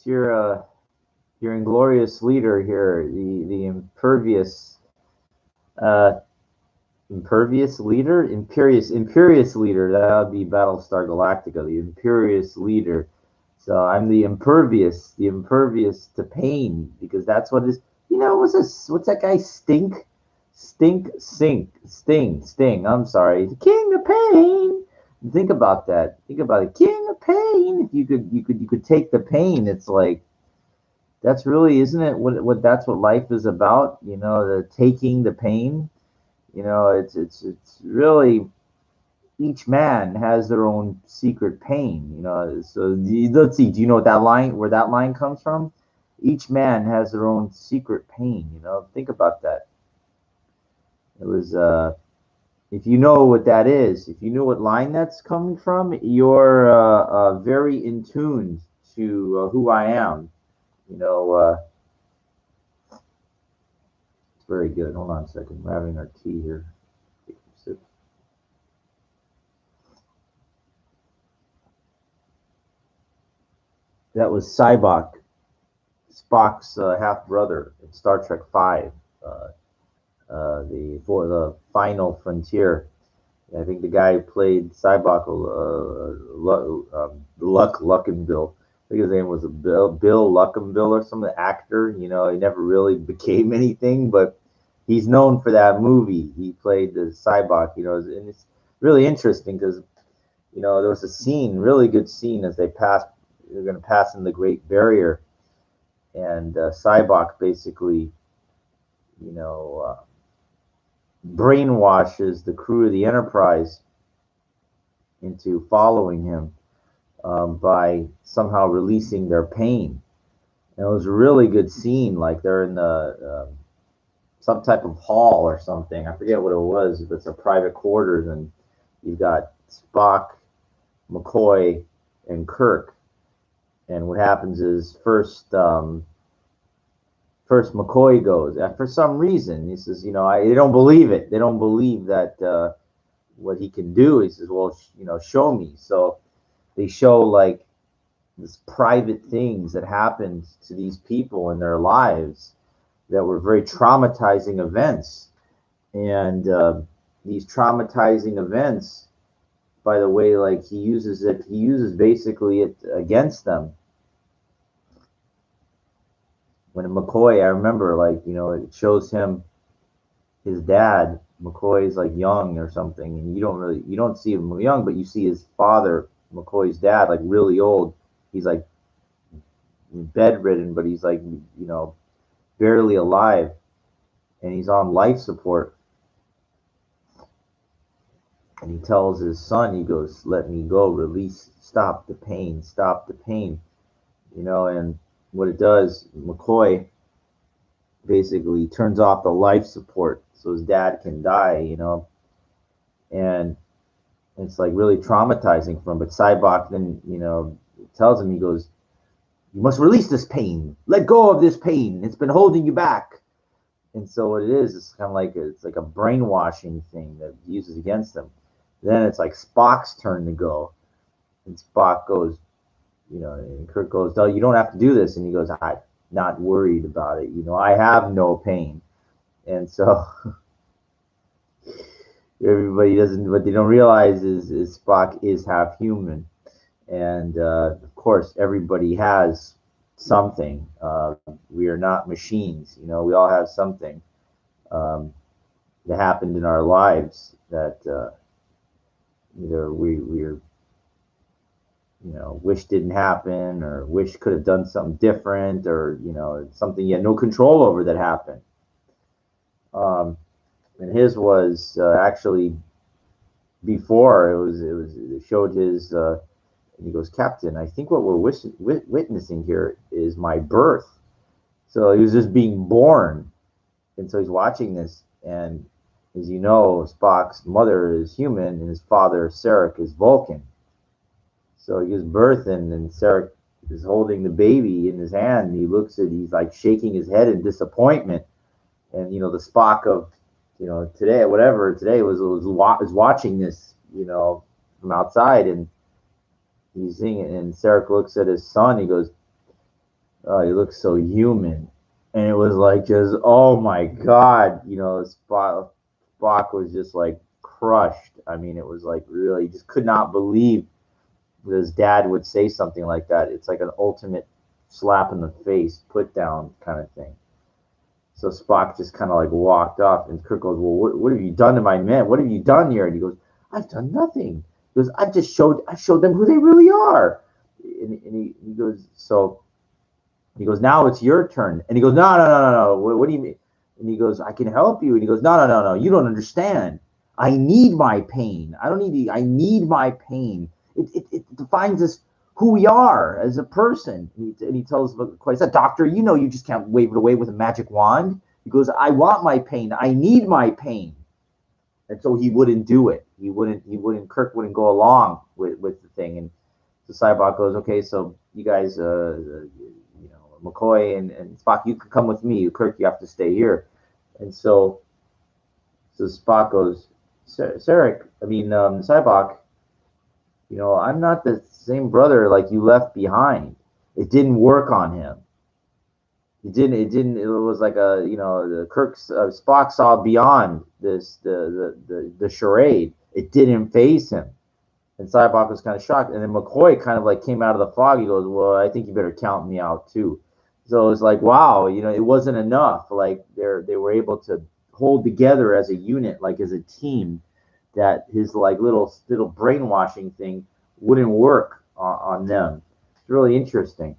your inglorious leader here, the uh, impervious leader, imperious leader. That would be Battlestar Galactica, the imperious leader. So I'm the impervious to pain, because that's what it is. What's that guy Sting. I'm sorry, the king of pain. Think about that. Think about it, king of pain. If you could take the pain, it's like that's really, isn't it? What that's what life is about. The taking the pain. It's really, each man has their own secret pain. So let's see. Do you know where that line comes from? Each man has their own secret pain. Think about that. It was if you know what that is, if you know what line that's coming from, you're very in tune to who I am. You know, it's very good. Hold on a second. We're having our tea here. That was Cybok, Spock's half brother in Star Trek Five, the final frontier. I think the guy who played Cybok, Luck Luckenbill. I think his name was Bill Luckenbill or some actor. He never really became anything, but he's known for that movie. He played the Cybok. And it's really interesting because there was a scene, really good scene, as they're going to pass in the Great Barrier, and Cybok basically, you know, uh, brainwashes the crew of the Enterprise into following him, by somehow releasing their pain. And it was a really good scene. Like they're in some type of hall or something. I forget what it was, but it's a private quarters, and you've got Spock, McCoy, and Kirk. And what happens is first McCoy goes. And for some reason, he says, they don't believe it. They don't believe that what he can do. He says, well, show me. So they show like this private things that happened to these people in their lives that were very traumatizing events. And these traumatizing events, by the way, like he uses basically it against them. When McCoy, I remember, like, it shows him his dad. McCoy's like young or something, and you don't see him young, but you see his father, McCoy's dad, like really old. He's like bedridden, but he's like, barely alive, and he's on life support. And he tells his son, he goes, "Let me go, release, stop the pain, stop the pain." And what it does, McCoy basically turns off the life support so his dad can die, and it's like really traumatizing for him. But Cybok then, tells him, he goes, "You must release this pain. Let go of this pain. It's been holding you back." And so what it is, it's kind of like it's like a brainwashing thing that he uses against him. Then it's like Spock's turn to go, and Spock goes, and Kirk goes, "No, you don't have to do this." And he goes, "I'm not worried about it. I have no pain." And so everybody doesn't, what they don't realize is Spock is half human. And of course, everybody has something. We are not machines. We all have something um, that happened in our lives that either we're wish didn't happen, or wish could have done something different, or something you had no control over that happened. Um, and his was actually before it showed his. And he goes, "Captain, I think what we're witnessing here is my birth." So he was just being born, and so he's watching this, and as you know, Spock's mother is human, and his father, Sarek, is Vulcan. So he gives birth, and Sarek is holding the baby in his hand. And he's like shaking his head in disappointment. And the Spock of today, whatever today is watching this, from outside, and he's seeing it. And Sarek looks at his son. He goes, he looked so human, and it was like just oh my god, Spock was just like crushed. I mean, it was like really just could not believe that his dad would say something like that. It's like an ultimate slap in the face, put down kind of thing. So Spock just kind of like walked off, and Kirk goes, "Well, what have you done to my men? What have you done here?" And he goes, "I've done nothing." He goes, I showed them who they really are." And he goes, "So." He goes, "Now it's your turn." And he goes, "No, no, no, no, no. What do you mean?" And he goes, "I can help you." And he goes, "No, no, no, no. You don't understand. I need my pain. I don't need the. I need my pain. It defines us who we are as a person." And he tells McCoy, "He said, Doctor, you know you just can't wave it away with a magic wand." He goes, "I want my pain. I need my pain." And so he wouldn't do it. Kirk wouldn't go along with the thing. And so Cyborg goes, "Okay, so you guys, McCoy and Spock, you can come with me. Kirk, you have to stay here." And so Spock goes, "Sarek, I mean, Cyborg, I'm not the same brother like you left behind. It didn't work on him. It was like Spock saw beyond the charade. It didn't phase him." And Cyborg was kind of shocked. And then McCoy kind of like came out of the fog. He goes, "Well, I think you better count me out too." So it's like, wow, it wasn't enough. Like they were able to hold together as a unit, like as a team, that his like little brainwashing thing wouldn't work on them. It's really interesting.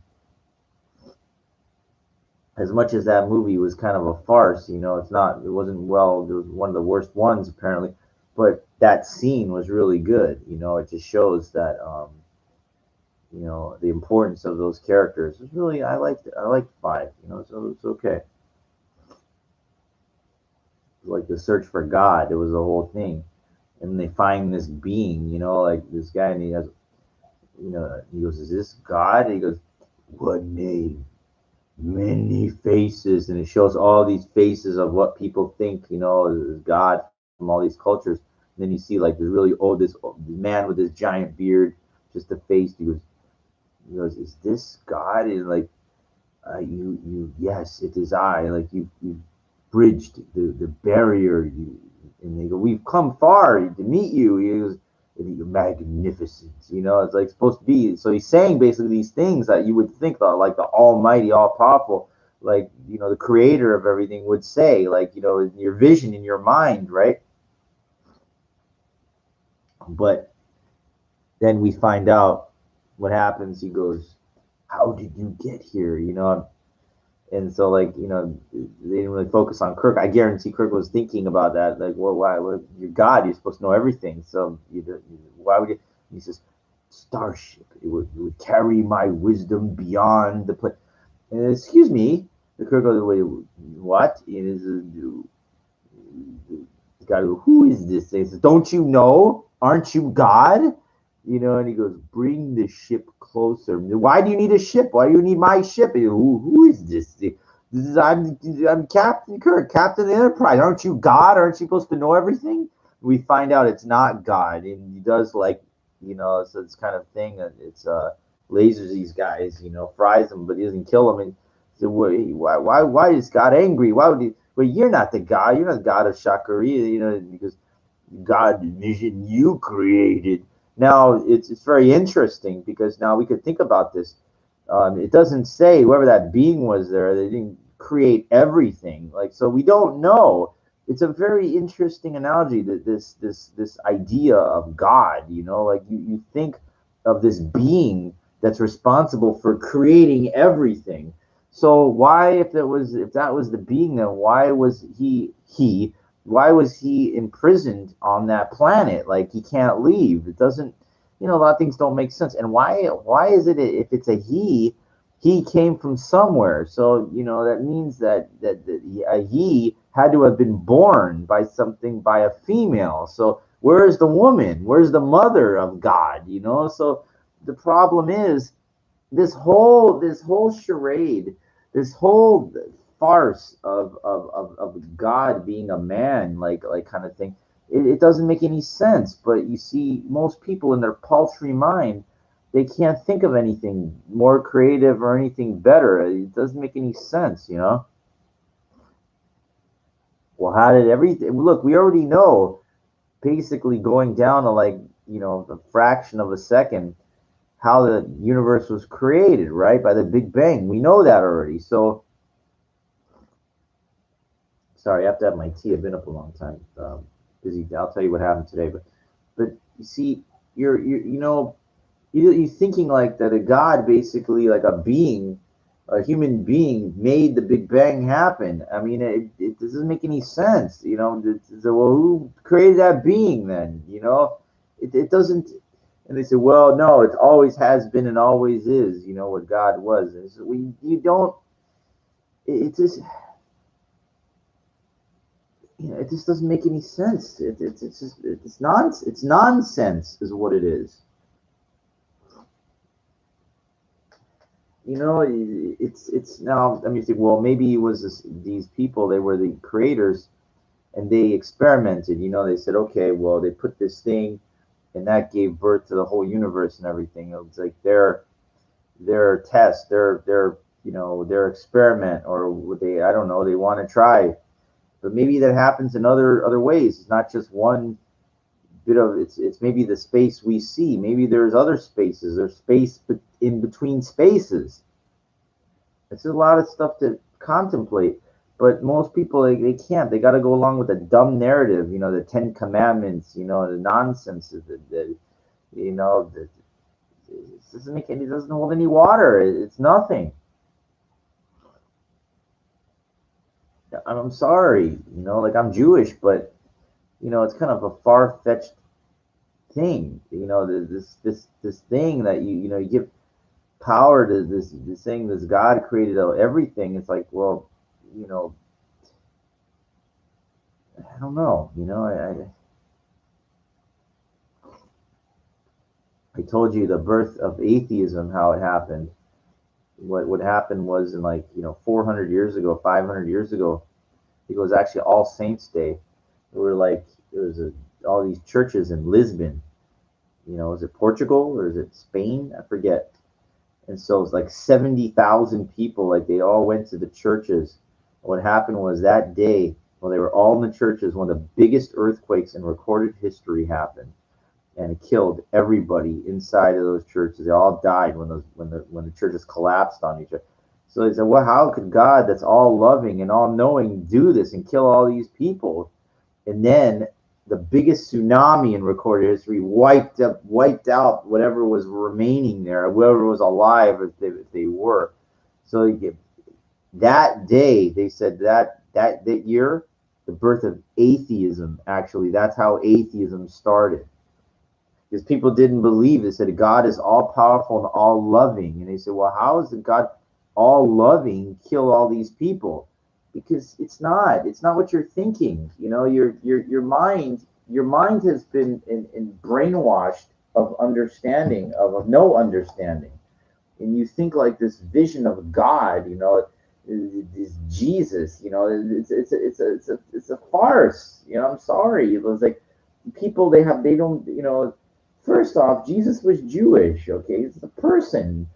As much as that movie was kind of a farce, it wasn't well, it was one of the worst ones apparently, but that scene was really good. It just shows that, the importance of those characters. It's really, I liked five, so it's okay. Like the search for God, it was the whole thing. And they find this being, like this guy, and he goes, "Is this God?" And he goes, "What name? Many faces." And it shows all these faces of what people think, is God from all these cultures. And then you see like this man with this giant beard, just a face. He goes, "Is this God?" And like, yes, it is I. Like you bridged the barrier. And they go, "We've come far to meet you." He goes, "You're magnificent." It's like supposed to be. So he's saying basically these things that you would think that like the Almighty, all powerful, like the Creator of everything would say, like in your vision, in your mind, right? But then we find out what happens. He goes, "How did you get here?" And so like they didn't really focus on Kirk. I guarantee Kirk was thinking about that, like, well, why? Well, you're God, you're supposed to know everything, so why would you? He says, "Starship, it would carry my wisdom beyond the place." And excuse me, the Kirk goes, "Wait, what?" And the guy goes, "Who is this?" And he says, "Don't you know? Aren't you God?" And he goes, "Bring the ship closer." "Why do you need a ship? Why do you need my ship?" And, who is this? I'm Captain Kirk, Captain of the Enterprise. Aren't you God? Aren't you supposed to know everything? We find out it's not God, and he does like, so this kind of thing. It's lasers these guys, fries them, but he doesn't kill them. And so why is God angry? Why would he? Well, you're not the God. You're not the God of Shakari, because God vision you created. Now it's very interesting because now we could think about this. It doesn't say whoever that being was there. They didn't create everything. Like, so we don't know. It's a very interesting analogy, that this idea of God. Like you think of this being that's responsible for creating everything. So why, if that was the being, then why was he imprisoned on that planet? Like, he can't leave. It doesn't, a lot of things don't make sense. And why is it, if it's a he came from somewhere? So that means that a he had to have been born by a female. So where's the woman? Where's the mother of God? So the problem is, this whole charade, this whole farce of God being a man, like kind of thing. It doesn't make any sense. But you see, most people in their paltry mind they can't think of anything more creative or anything better. It doesn't make any sense, you know. Well, how did everything look? We already know, basically going down to like, a fraction of a second, how the universe was created, right? By the Big Bang. We know that already. So, sorry, I have to have my tea. I've been up a long time. Busy. I'll tell you what happened today. But you see, you're thinking like that a god, basically like a being, a human being, made the Big Bang happen. I mean, it doesn't make any sense. So, well, who created that being then? It doesn't. And they say, well, no, it always has been and always is. What God was. And so you don't. It just. It just doesn't make any sense. It's just it's nonsense. It's nonsense, is what it is. It's now. I mean, think, well, maybe it was these people. They were the creators, and they experimented. They said, okay, well, they put this thing, and that gave birth to the whole universe and everything. It was like their test, their experiment, or what they, I don't know, they want to try. But maybe that happens in other ways. It's not just one bit of it's maybe the space we see. Maybe there's other spaces. There's space in between spaces. It's a lot of stuff to contemplate. But most people, they can't. They got to go along with the dumb narrative. The Ten Commandments. The nonsense. It doesn't make any. It doesn't hold any water. It's nothing. I'm sorry. Like, I'm Jewish, but it's kind of a far fetched thing. This thing that you give power to this thing, this God created everything. It's like, well, you know I don't know. I told you the birth of atheism, how it happened. What happened was, in, like, 400 years ago, 500 years ago, it was actually All Saints Day. There were like there was all these churches in Lisbon. Is it Portugal or is it Spain? I forget. And so it was like 70,000 people. Like, they all went to the churches. What happened was, that day, while they were all in the churches, one of the biggest earthquakes in recorded history happened, and it killed everybody inside of those churches. They all died when the churches collapsed on each other. So they said, well, how could God, that's all loving and all knowing, do this and kill all these people? And then the biggest tsunami in recorded history wiped out whatever was remaining there, whoever was alive, if they were. So that day, they said that year, the birth of atheism. Actually, that's how atheism started, because people didn't believe. They said God is all powerful and all loving, and they said, well, how is the God all loving kill all these people? Because it's not what you're thinking. Your mind has been in brainwashed of understanding, of no understanding. And you think like this vision of God, is Jesus. It's a farce. I'm sorry. It was like, people, they don't, first off, Jesus was Jewish. Okay, it's a person.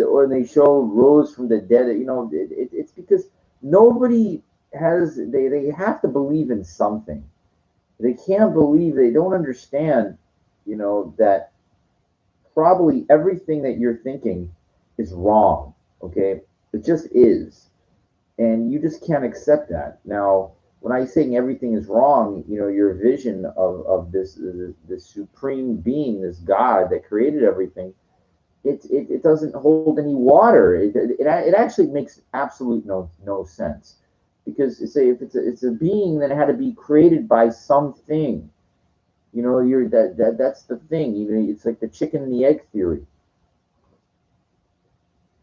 Or they show rose from the dead. It's because nobody they have to believe in something. They can't believe, they don't understand, that probably everything that you're thinking is wrong. Okay, it just is, and you just can't accept that. Now, when I say everything is wrong, your vision of this supreme being, this God that created everything, it doesn't hold any water. It actually makes absolute no sense, because say if it's a being that had to be created by something. You're that's the thing. It's like the chicken and the egg theory.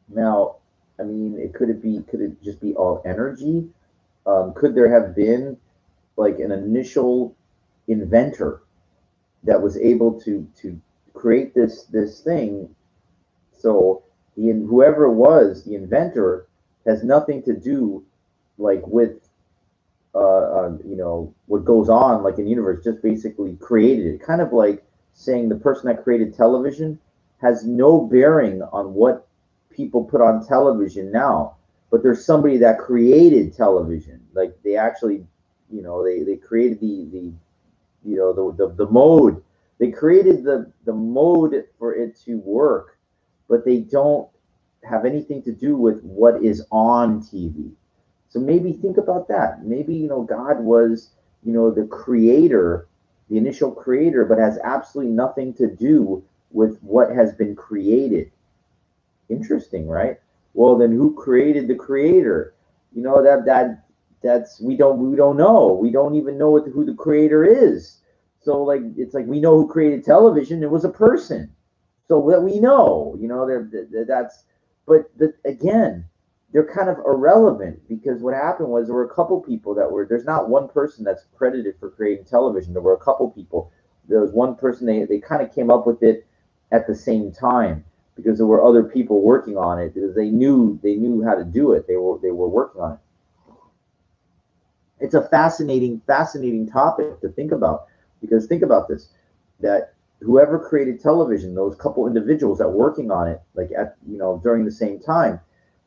Now, I mean, could it just be all energy? Could there have been like an initial inventor that was able to create this thing? So whoever it was, the inventor, has nothing to do, like, with what goes on, like, in the universe. Just basically created it, kind of like saying the person that created television has no bearing on what people put on television now. But there's somebody that created television. Like they actually, they created the mode. They created the mode for it to work, but they don't have anything to do with what is on TV. So maybe think about that. Maybe, God was, the creator, the initial creator, but has absolutely nothing to do with what has been created. Interesting, right? Well, then who created the creator? That's we don't know. We don't even know who the creator is. So like it's like we know who created television. It was a person. So that we know, that's. But again, they're kind of irrelevant because what happened was there were a couple people that were. There's not one person that's credited for creating television. There were a couple people. There was one person they kind of came up with it at the same time because there were other people working on it because they knew how to do it. They were working on it. It's a fascinating topic to think about because think about this, that whoever created television, those couple individuals that were working on it, like at during the same time,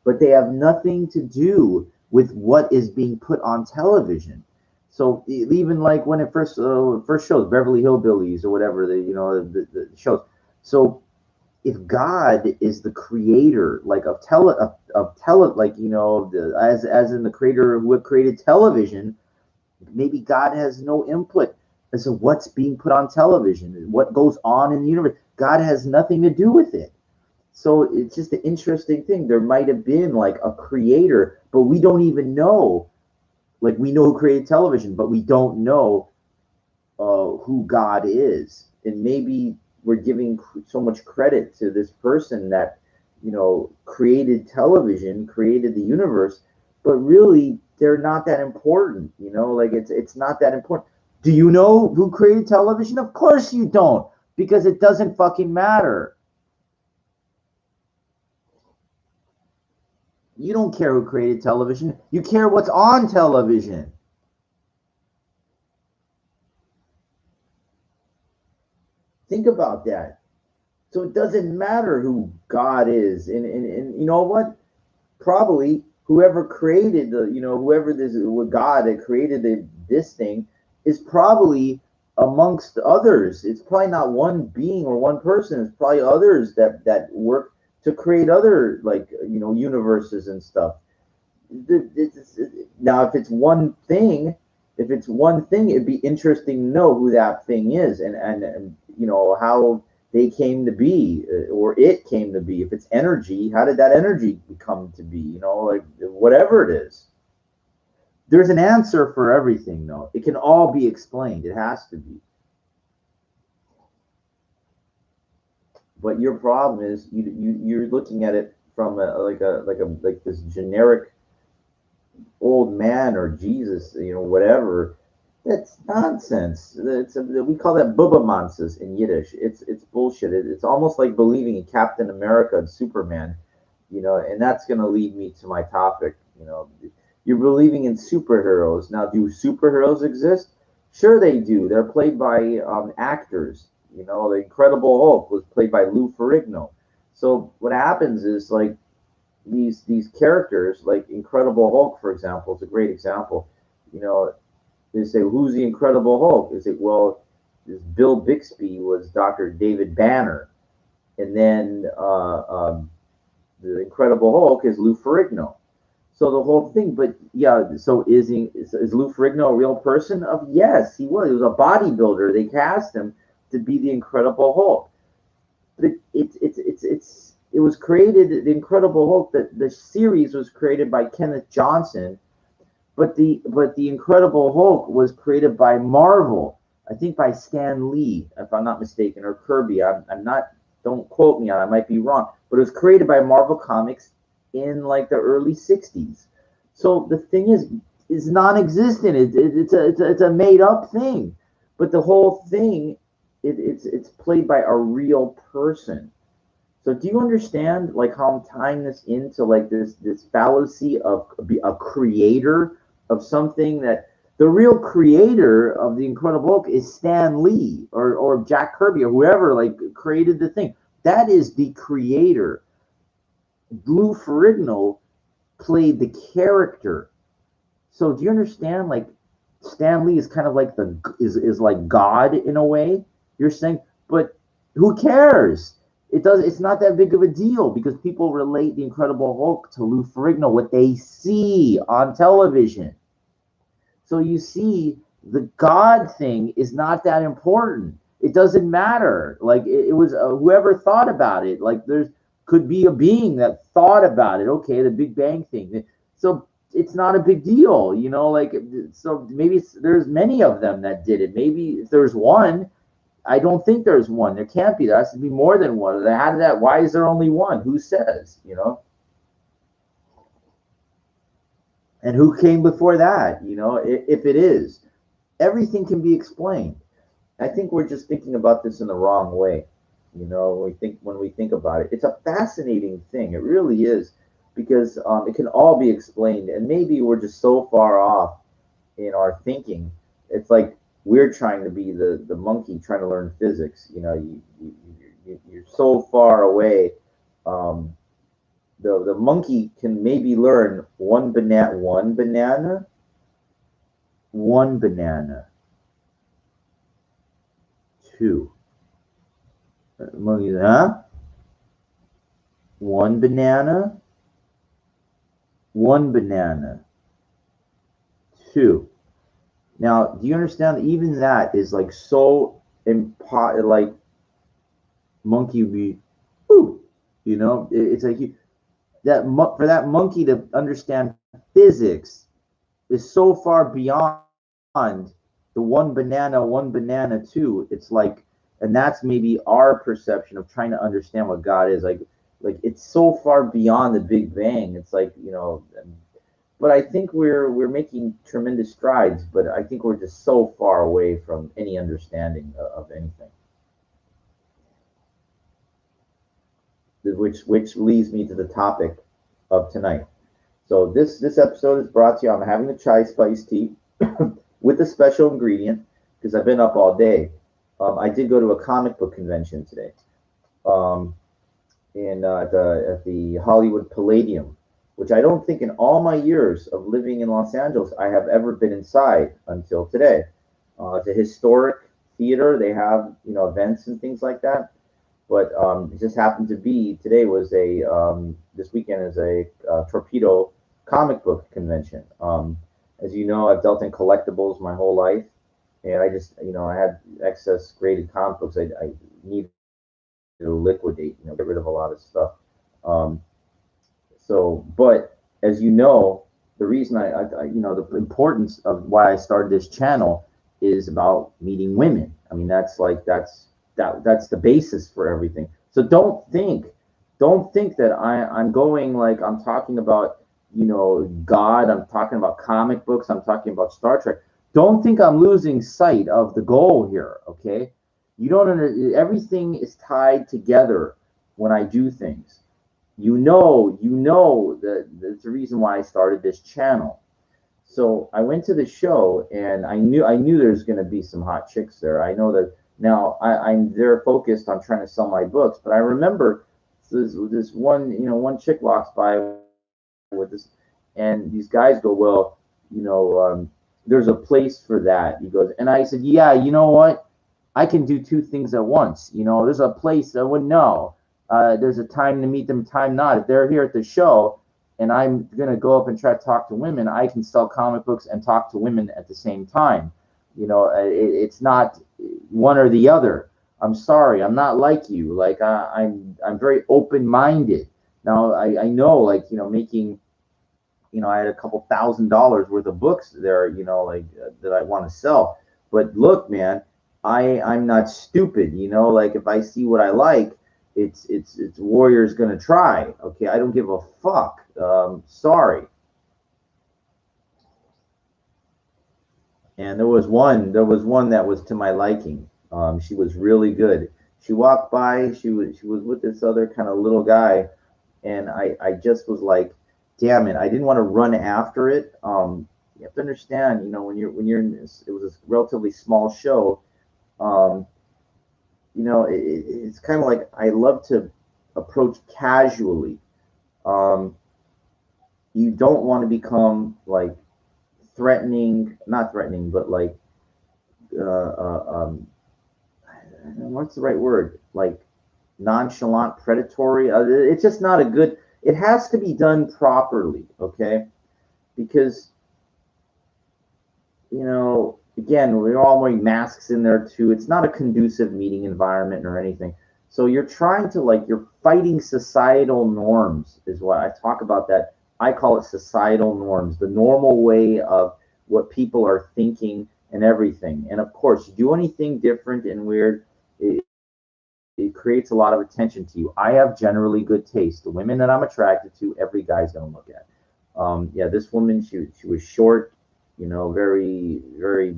but they have nothing to do with what is being put on television. So even like when it first shows Beverly Hillbillies or whatever the shows. So if God is the creator, like of tele, like as in the creator who created television, maybe God has no input as to what's being put on television and what goes on in the universe. God has nothing to do with it. So it's just an interesting thing. There might have been like a creator, but we don't even know. Like we know who created television, but we don't know who God is. And maybe we're giving so much credit to this person that created television, created the universe, but really they're not that important. Like it's not that important. Do you know who created television? Of course you don't, because it doesn't fucking matter. You don't care who created television. You care what's on television. Think about that. So it doesn't matter who God is. And you know what? Probably whoever created whoever this God that created this thing is probably amongst others. It's probably not one being or one person. It's probably others that work to create other like universes and stuff. Now, if it's one thing, it'd be interesting to know who that thing is and how they came to be or it came to be. If it's energy, how did that energy come to be? Like whatever it is. There's an answer for everything, though. It can all be explained. It has to be. But your problem is you're looking at it from like this generic old man or Jesus, whatever. That's nonsense. We call that bubbamances in Yiddish. It's bullshit. It's almost like believing in Captain America and Superman, and that's going to lead me to my topic. You're believing in superheroes. Now, do superheroes exist? Sure, they do. They're played by actors. The Incredible Hulk was played by Lou Ferrigno. So what happens is like these characters, like Incredible Hulk, for example, is a great example. You know, they say, "Who's the Incredible Hulk?" They say, "Well, this Bill Bixby was Dr. David Banner, and then the Incredible Hulk is Lou Ferrigno." So the whole thing, but yeah, so is Lou Ferrigno a real person? Of yes, he was. He was a bodybuilder. They cast him to be the Incredible Hulk. But it was created. The Incredible Hulk. The series was created by Kenneth Johnson, but the Incredible Hulk was created by Marvel. I think by Stan Lee, if I'm not mistaken, or Kirby. I'm not. Don't quote me on. I might be wrong, but it was created by Marvel Comics in like the early '60s. So the thing is non-existent. It's a made up thing, but the whole thing it's played by a real person. So do you understand like how I'm tying this into like this fallacy of a creator of something that the real creator of the Incredible Hulk is Stan Lee or Jack Kirby or whoever like created the thing. That is the creator. Lou Ferrigno played the character. So do you understand? Like Stan Lee is kind of like is like God in a way. You're saying, but who cares? It's not that big of a deal because people relate the Incredible Hulk to Lou Ferrigno, what they see on television. So you see, the God thing is not that important. It doesn't matter. Like it was whoever thought about it. Like there's could be a being that thought about it. Okay, the Big Bang thing. So it's not a big deal, you know. Like so maybe there's many of them that did it. Maybe if there's one, I don't think there's one. There can't be. There has to be more than one. How did that? Why is there only one? Who says? You know. And who came before that? You know, if it is, everything can be explained. I think we're just thinking about this in the wrong way. You know, when we think about it, it's a fascinating thing. It really is, because it can all be explained, and maybe we're just so far off in our thinking. It's like we're trying to be the monkey trying to learn physics. You know, you're so far away. Um, the monkey can maybe learn one banana, two. Monkey, huh? One banana, one banana, two. Now, do you understand that even that is like so like monkey would be, ooh, you know, it's like for that monkey to understand physics is so far beyond the one banana, two. It's like, and that's maybe our perception of trying to understand what God is like. It's so far beyond the Big Bang. It's like, you know, but I think we're making tremendous strides. But I think we're just so far away from any understanding of anything. Which leads me to the topic of tonight. So this episode is brought to you. I'm having the chai spice tea with a special ingredient because I've been up all day. I did go to a comic book convention today, um, at the Hollywood Palladium, which I don't think in all my years of living in Los Angeles I have ever been inside until today. It's a historic theater. They have, you know, events and things like that. But it just happened to be today was a this weekend is a Torpedo comic book convention. As you know, I've dealt in collectibles my whole life, and I just, you know, I had excess graded comic books I needed to liquidate, you know, get rid of a lot of stuff. Um, but as you know, the reason you know, the importance of why I started this channel is about meeting women. I mean, that's the basis for everything. So don't think that I'm going like I'm talking about, you know, God. I'm talking about comic books. I'm talking about Star Trek. Don't think I'm losing sight of the goal here. Okay, you don't everything is tied together when I do things. You know that that's the reason why I started this channel. So I went to the show and I knew there's going to be some hot chicks there. I know that now. I'm there focused on trying to sell my books, but I remember this one, you know, one chick walks by with this, and these guys go, well, you know, there's a place for that. He goes, and I said, yeah, you know what? I can do two things at once. You know, there's a place I wouldn't know. There's a time to meet them, time not. If they're here at the show, and I'm gonna go up and try to talk to women, I can sell comic books and talk to women at the same time. You know, it's not one or the other. I'm sorry, I'm not like you. Like I'm very open minded. Now I know, like, you know, making, you know, I had a couple $1,000s worth of books there, you know, like that I want to sell. But look, man, I'm not stupid, you know. Like if I see what I like, it's Warrior's gonna try. Okay, I don't give a fuck. Sorry. And there was one that was to my liking. She was really good. She walked by. She was with this other kind of little guy, and I just was like, damn it, I didn't want to run after it. You have to understand, you know, when you're in this, it was a relatively small show. Um, it's kind of like I love to approach casually. Um, you don't want to become like threatening, not threatening, but like what's the right word? Like nonchalant, predatory. It's just not a good. It has to be done properly, okay? Because again, we're all wearing masks in there too. It's not a conducive meeting environment or anything. So you're trying to you're fighting societal norms, is what I talk about. That I call it societal norms, the normal way of what people are thinking and everything. And of course, you do anything different and weird, it creates a lot of attention to you. I have generally good taste. The women that I'm attracted to, every guy's gonna look at. Yeah, this woman, she was short, very very.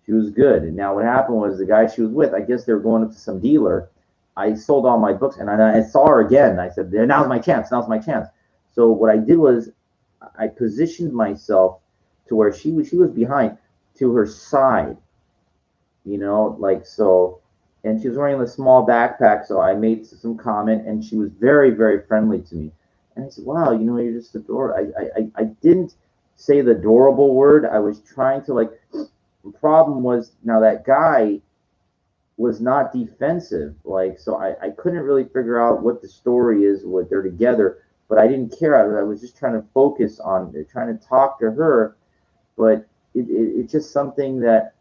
She was good. And now what happened was the guy she was with, I guess they were going up to some dealer. I sold all my books, and I saw her again. I said, "Now's my chance. Now's my chance." So what I did was I positioned myself to where she was behind, to her side, like so. And she was wearing a small backpack, so I made some comment, and she was very, very friendly to me. And I said, "Wow, you're just adorable." I didn't say the adorable word. I was trying to The problem was now that guy was not defensive, so I couldn't really figure out what the story is, what they're together, but I didn't care. I was just trying to focus on trying to talk to her, but it's just something that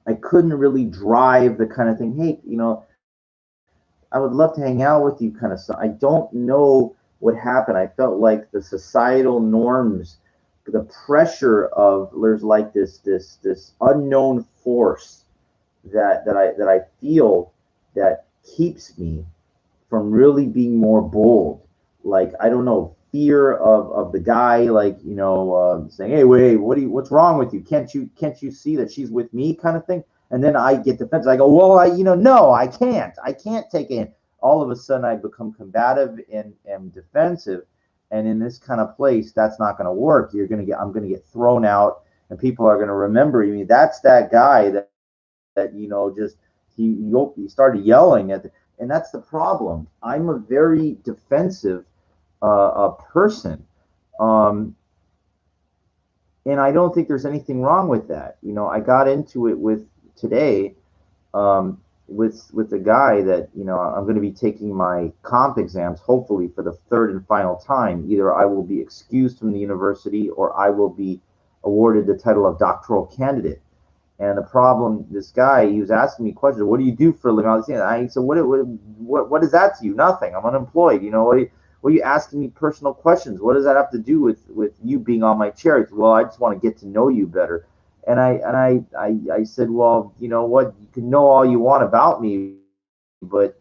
I couldn't really drive the kind of thing. Hey, I would love to hang out with you, kind of stuff. I don't know what happened. I felt like the societal norms, the pressure of there's like this unknown force that I feel that keeps me from really being more bold. Like I don't know, fear of the guy, saying, "Hey, wait, what's wrong with you? Can't you see that she's with me?" kind of thing. And then I get defensive. I go, "Well, no, I can't take it." All of a sudden, I become combative and defensive. And in this kind of place, that's not going to work. I'm going to get thrown out, and people are going to remember me. That's that guy that just he started yelling at, and that's the problem. I'm a very defensive person, um, and I don't think there's anything wrong with that. I got into it with today, um, with a guy that I'm going to be taking my comp exams hopefully for the third and final time. Either I will be excused from the university or I will be awarded the title of doctoral candidate. And the problem, this guy, he was asking me questions. What do you do for a living? I said, what is that to you? Nothing. I'm unemployed. What are you asking me personal questions? What does that have to do with you being on my chair? Said, well, I just want to get to know you better. And I said, well, you know what? You can know all you want about me, but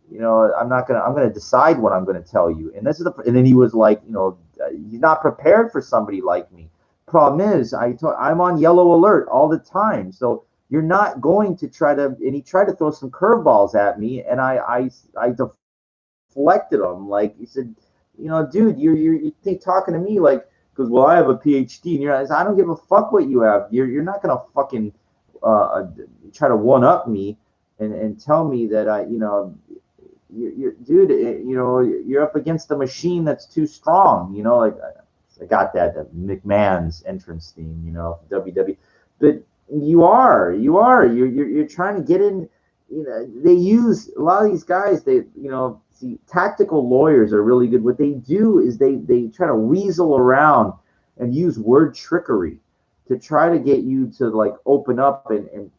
I'm gonna decide what I'm gonna tell you. And and then he was like, he's not prepared for somebody like me. Problem is, I'm on yellow alert all the time, so you're not going to try to. And he tried to throw some curveballs at me, and I deflected him. Like he said, dude, you think talking to me like, because well, I have a PhD, and I don't give a fuck what you have. You're not gonna fucking try to one up me and tell me that dude, you're up against a machine that's too strong. I got that McMahon's entrance theme, WW, but you're trying to get in. They use a lot of these guys. See, tactical lawyers are really good. What they do is they try to weasel around and use word trickery to try to get you to open up and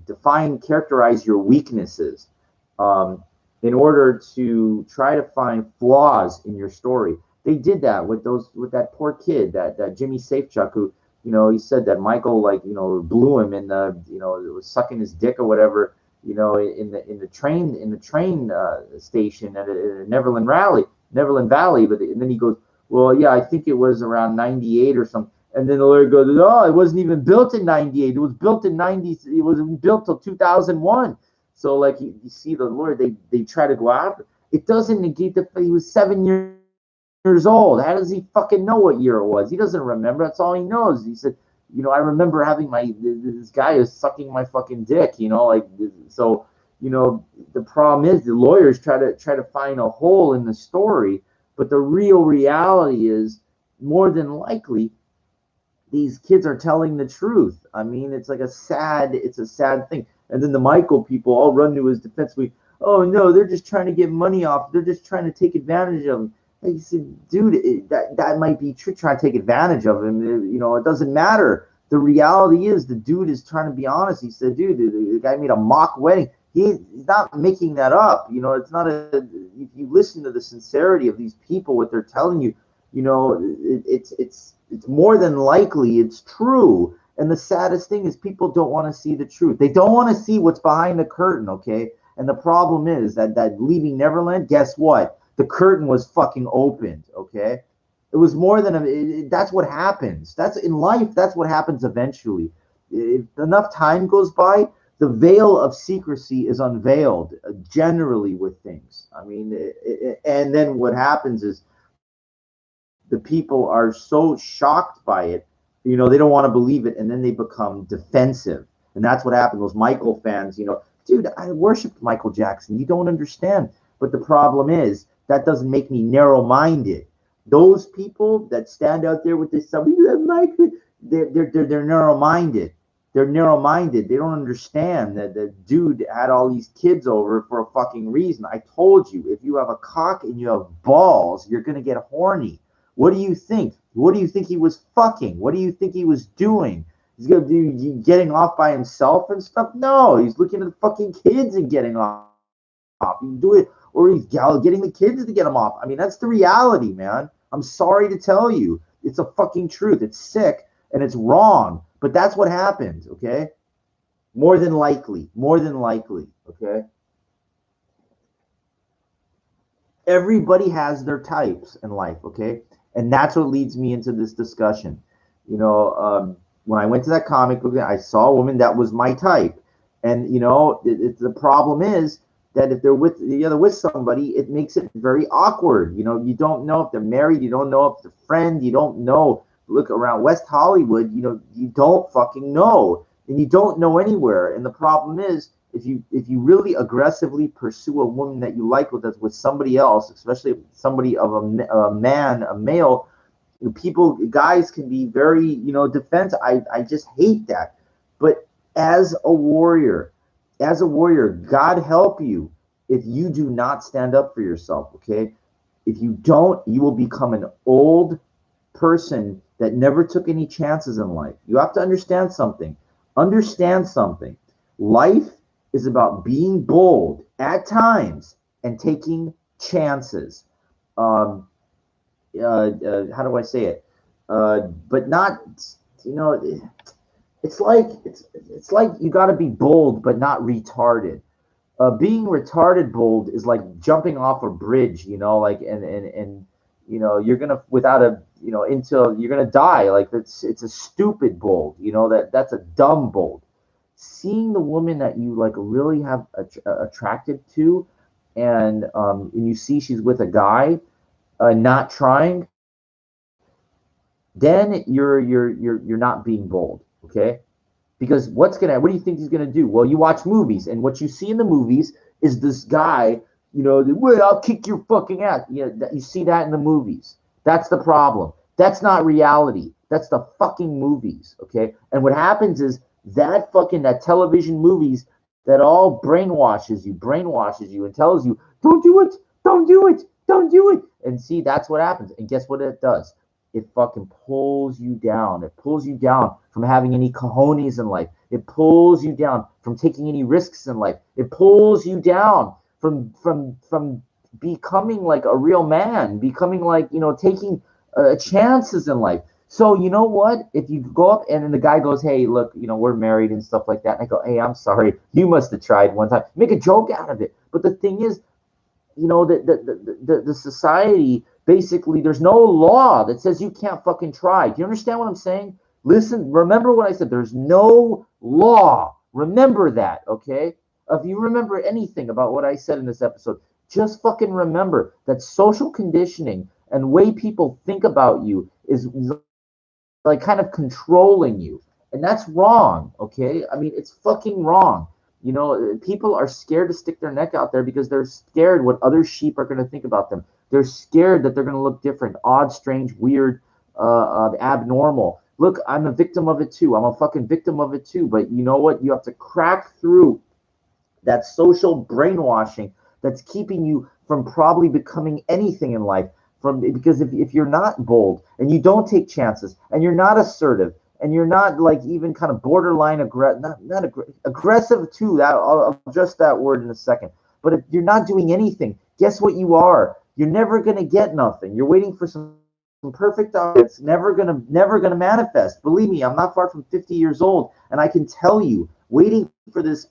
define, characterize your weaknesses, um, in order to try to find flaws in your story. They did that with that poor kid, that Jimmy Safechuck, who he said that Michael blew him in the was sucking his dick or whatever, in the train station at Neverland Valley. But and then he goes, well, yeah, I think it was around 98 or something. And then the lawyer goes, "No, it wasn't even built in 98. It was built in 90. It was built till 2001." So, you see, the lawyer, they try to go after. It doesn't negate the fact he was 7 years old. How does he fucking know what year it was? He doesn't remember. That's all he knows. He said, I remember having this guy is sucking my fucking dick, like, so, the problem is the lawyers try to find a hole in the story, but the real reality is more than likely these kids are telling the truth. I mean, it's a sad thing. And then the Michael people all run to his defense. Oh no, they're just trying to get money off. They're just trying to take advantage of him. Like, you said, dude, that might be true. Trying to take advantage of him. It doesn't matter. The reality is the dude is trying to be honest. He said, dude, the guy made a mock wedding. He's not making that up. It's not a. If you listen to the sincerity of these people, what they're telling you, it's more than likely it's true. And the saddest thing is people don't want to see the truth. They don't want to see what's behind the curtain, okay? And the problem is that leaving Neverland, guess what? The curtain was fucking opened, okay? It was more than that's what happens. That's in life, that's what happens eventually. If enough time goes by, the veil of secrecy is unveiled generally with things. I mean, and then what happens is the people are so shocked by it, they don't want to believe it, and then they become defensive. And that's what happened. Those Michael fans, dude, I worshiped Michael Jackson. You don't understand. But the problem is that doesn't make me narrow-minded. Those people that stand out there with this, we love Michael, they're narrow-minded. They're narrow-minded. They don't understand that the dude had all these kids over for a fucking reason. I told you, if you have a cock and you have balls, you're gonna get horny. What do you think? What do you think he was fucking? What do you think he was doing? He's gonna be getting off by himself and stuff? No, he's looking at the fucking kids and getting off. He can do it, or he's getting the kids to get him off. I mean, that's the reality, man. I'm sorry to tell you, it's a fucking truth. It's sick and it's wrong, but that's what happens. Okay, more than likely, Okay. Everybody has their types in life. Okay, and that's what leads me into this discussion. When I went to that comic book, I saw a woman that was my type, and the problem is that if they're with somebody, it makes it very awkward. You don't know if they're married, you don't know if they're friend, you don't know. Look around West Hollywood, you don't fucking know, and you don't know anywhere. And the problem is, if you really aggressively pursue a woman that you like with somebody else, especially somebody of a man, a male, guys can be very, defense. I just hate that. But as a warrior, God help you if you do not stand up for yourself. Okay, if you don't, you will become an old person that never took any chances in life. You have to understand something. Life is about being bold at times and taking chances. How do I say it? But not, you know, it's like you got to be bold, but not retarded. Being retarded bold is like jumping off a bridge, like and you're gonna without a until you're gonna die. Like it's a stupid bold, that's a dumb bold. Seeing the woman that you like really have attracted to, and you see she's with a guy, not trying, then you're not being bold, okay? Because what do you think he's gonna do? Well, you watch movies, and what you see in the movies is this guy, well, I'll kick your fucking ass. You see that in the movies. That's the problem. That's not reality. That's the fucking movies, okay? And what happens is that television movies that all brainwashes you and tells you, don't do it, don't do it, don't do it. And see, that's what happens. And guess what it does? It fucking pulls you down. It pulls you down from having any cojones in life. It pulls you down from taking any risks in life. It pulls you down from becoming like a real man, becoming like, taking chances in life. So you know what? If you go up and then the guy goes, hey, look, we're married and stuff like that. And I go, hey, I'm sorry. You must have tried one time. Make a joke out of it. But the thing is, the society, basically, there's no law that says you can't fucking try. Do you understand what I'm saying? Listen, remember what I said. There's no law. Remember that, okay? If you remember anything about what I said in this episode, just fucking remember that social conditioning and way people think about you is like kind of controlling you. And that's wrong, okay? I mean, it's fucking wrong. You know, people are scared to stick their neck out there because they're scared what other sheep are going to think about them. They're scared that they're going to look different, odd, strange, weird, abnormal. Look, I'm a victim of it too. I'm a fucking victim of it too. But you know what? You have to crack through that social brainwashing that's keeping you from probably becoming anything in life. From because if you're not bold and you don't take chances and you're not assertive and you're not like even kind of borderline aggressive too, that I'll address that word in a second. But if you're not doing anything, guess what you are? You're never gonna get nothing. You're waiting for some perfect it's never gonna manifest. Believe me, I'm not far from 50 years old, and I can tell you, waiting for this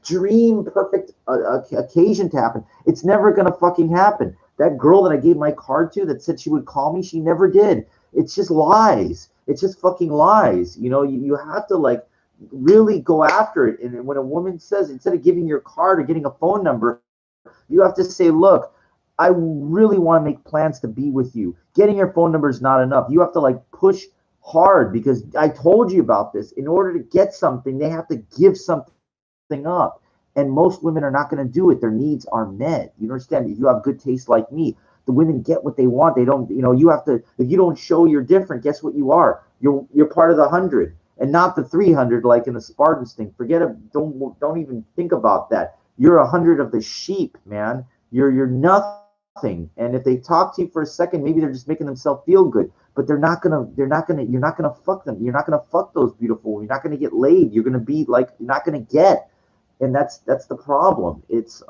dream perfect occasion to happen, it's never gonna fucking happen. That girl that I gave my card to that said she would call me, she never did. It's just lies. It's just fucking lies. You know, you have to like really go after it. And when a woman says, instead of giving your card or getting a phone number, you have to say, look, I really want to make plans to be with you. Getting your phone number is not enough. You have to like push hard because I told you about this. In order to get something, they have to give something up. And most women are not going to do it. Their needs are met. You understand? If you have good taste like me, the women get what they want. They don't, you know, you have to, if you don't show you're different, guess what you are? You're part of the 100 and not the 300 like in the Spartans thing. Forget it. Don't even think about that. You're 100 of the sheep, man. You're nothing. And if they talk to you for a second, maybe they're just making themselves feel good. But you're not gonna fuck them. You're not gonna fuck those beautiful women. You're not gonna get laid. You're gonna be like, you're not gonna get. And that's the problem. It's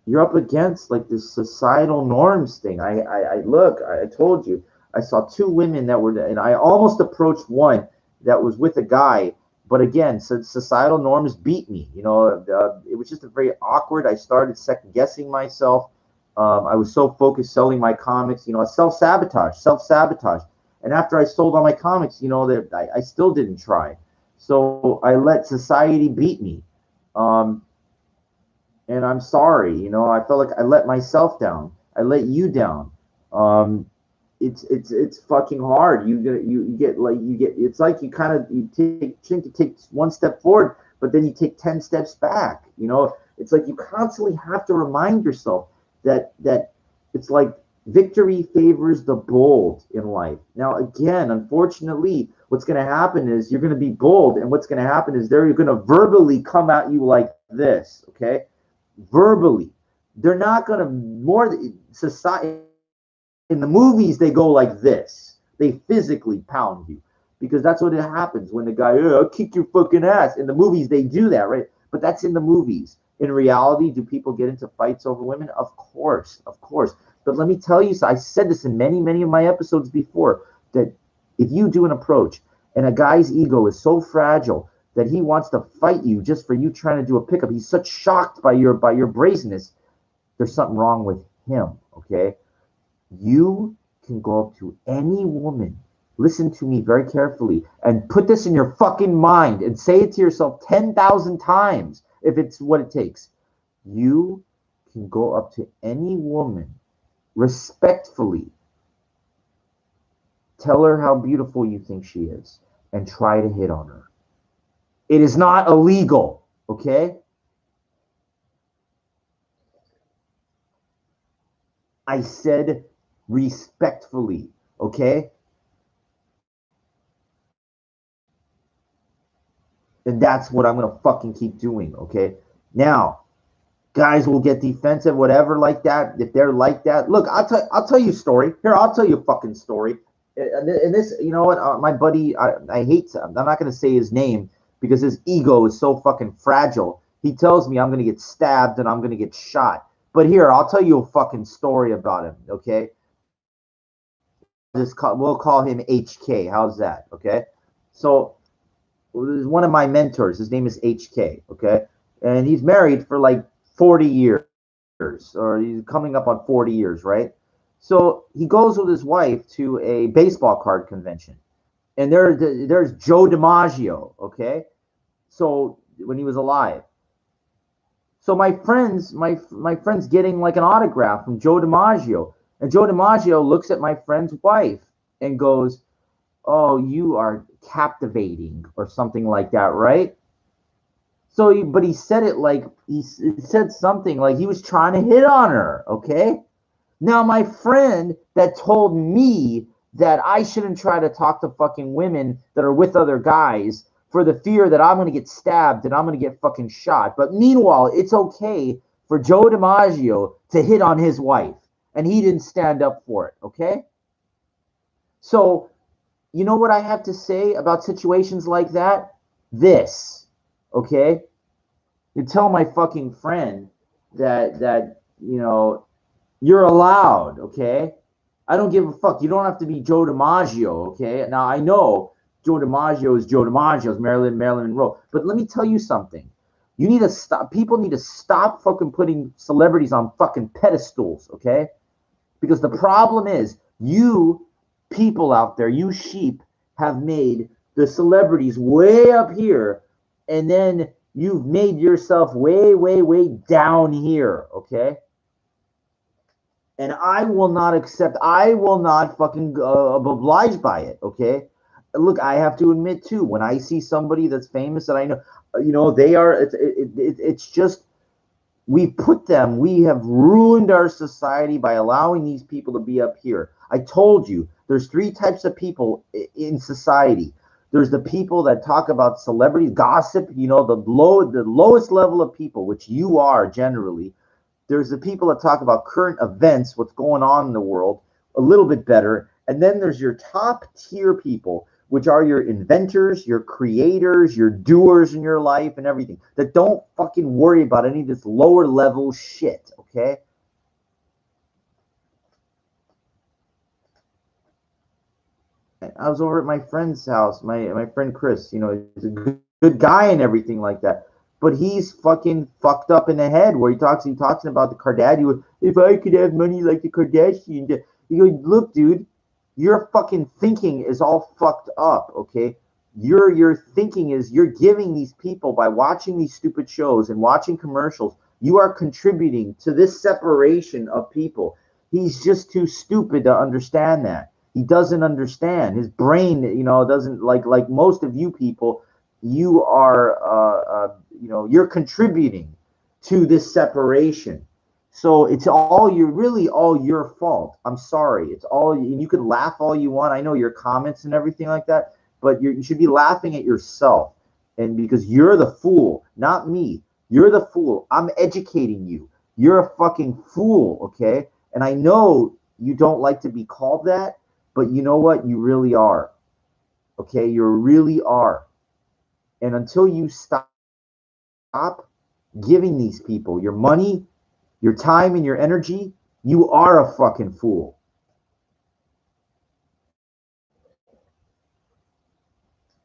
you're up against like this societal norms thing. I told you, I saw two women that were, and I almost approached one that was with a guy, but again, so societal norms beat me. You know, it was just a very awkward. I started second guessing myself. I was so focused selling my comics. You know, self sabotage. And after I sold all my comics, you know, that I still didn't try. So I let society beat me. Um, and I'm sorry, you know, I felt like I let myself down. I let you down. Um, it's fucking hard. It's like you kind of you think to take one step forward, but then you take 10 steps back. You know, it's like you constantly have to remind yourself that it's like victory favors the bold in life. Now, again, unfortunately, what's going to happen is you're going to be bold, and what's going to happen is they're going to verbally come at you like this, okay? Verbally. They're not going to more society in the movies they go like this. They physically pound you because that's what it happens when the guy, oh, I'll kick your fucking ass. In the movies they do that, right? But that's in the movies. In reality, do people get into fights over women? Of course, of course. But let me tell you, so I said this in many of my episodes before, that if you do an approach and a guy's ego is so fragile that he wants to fight you just for you trying to do a pickup, he's such shocked by your brazenness, there's something wrong with him, okay? You can go up to any woman, listen to me very carefully, and put this in your fucking mind and say it to yourself 10,000 times if it's what it takes. You can go up to any woman respectfully, tell her how beautiful you think she is, and try to hit on her. It is not illegal, okay? I said respectfully, okay? And that's what I'm gonna fucking keep doing, okay? Now, guys will get defensive, whatever, like that. If they're like that, look, I'll tell you a story. Here, I'll tell you a fucking story. And this, you know what, my buddy, I hate. I'm not gonna say his name because his ego is so fucking fragile. He tells me I'm gonna get stabbed and I'm gonna get shot. But here, I'll tell you a fucking story about him, okay? We'll call him HK. How's that? Okay. So one of my mentors. His name is HK. Okay, and he's married for like 40 years, or he's coming up on 40 years, right? So he goes with his wife to a baseball card convention, and there's Joe DiMaggio. Okay, so when he was alive. So my friend's getting like an autograph from Joe DiMaggio, and Joe DiMaggio looks at my friend's wife and goes, oh, you are captivating or something like that, right? So, but he said it like he said something like he was trying to hit on her. Okay. Now, my friend that told me that I shouldn't try to talk to fucking women that are with other guys for the fear that I'm going to get stabbed and I'm going to get fucking shot. But meanwhile, it's okay for Joe DiMaggio to hit on his wife, and he didn't stand up for it. Okay. So, you know what I have to say about situations like that? This. Okay. You tell my fucking friend that you're allowed, okay? I don't give a fuck. You don't have to be Joe DiMaggio, okay? Now I know Joe DiMaggio is Joe DiMaggio, is Marilyn Monroe, but let me tell you something. You need to stop. People need to stop fucking putting celebrities on fucking pedestals, okay? Because the problem is, you people out there, you sheep, have made the celebrities way up here, and then you've made yourself way, way, way down here, okay? And I will not accept. I will not fucking oblige by it. Okay. Look, I have to admit too. When I see somebody that's famous that I know, they are. It's just we put them. We have ruined our society by allowing these people to be up here. I told you, there's three types of people in society. There's the people that talk about celebrities, gossip. The lowest level of people, which you are generally. There's the people that talk about current events, what's going on in the world, a little bit better. And then there's your top tier people, which are your inventors, your creators, your doers in your life and everything that don't fucking worry about any of this lower level shit. Okay. I was over at my friend's house, my friend Chris, he's a good guy and everything like that. But he's fucking fucked up in the head where he talks about the Kardashian. If I could have money like the Kardashian, you go, look, dude, your fucking thinking is all fucked up. Okay, your thinking is you're giving these people by watching these stupid shows and watching commercials. You are contributing to this separation of people. He's just too stupid to understand that. He doesn't understand. His brain, doesn't like most of you people. You are, you're contributing to this separation. So it's really all your fault. I'm sorry. It's all, and you can laugh all you want. I know your comments and everything like that, but you should be laughing at yourself. And because you're the fool, not me. You're the fool. I'm educating you. You're a fucking fool, okay? And I know you don't like to be called that, but you know what? You really are. Okay? You really are. And until you stop giving these people your money, your time, and your energy, you are a fucking fool.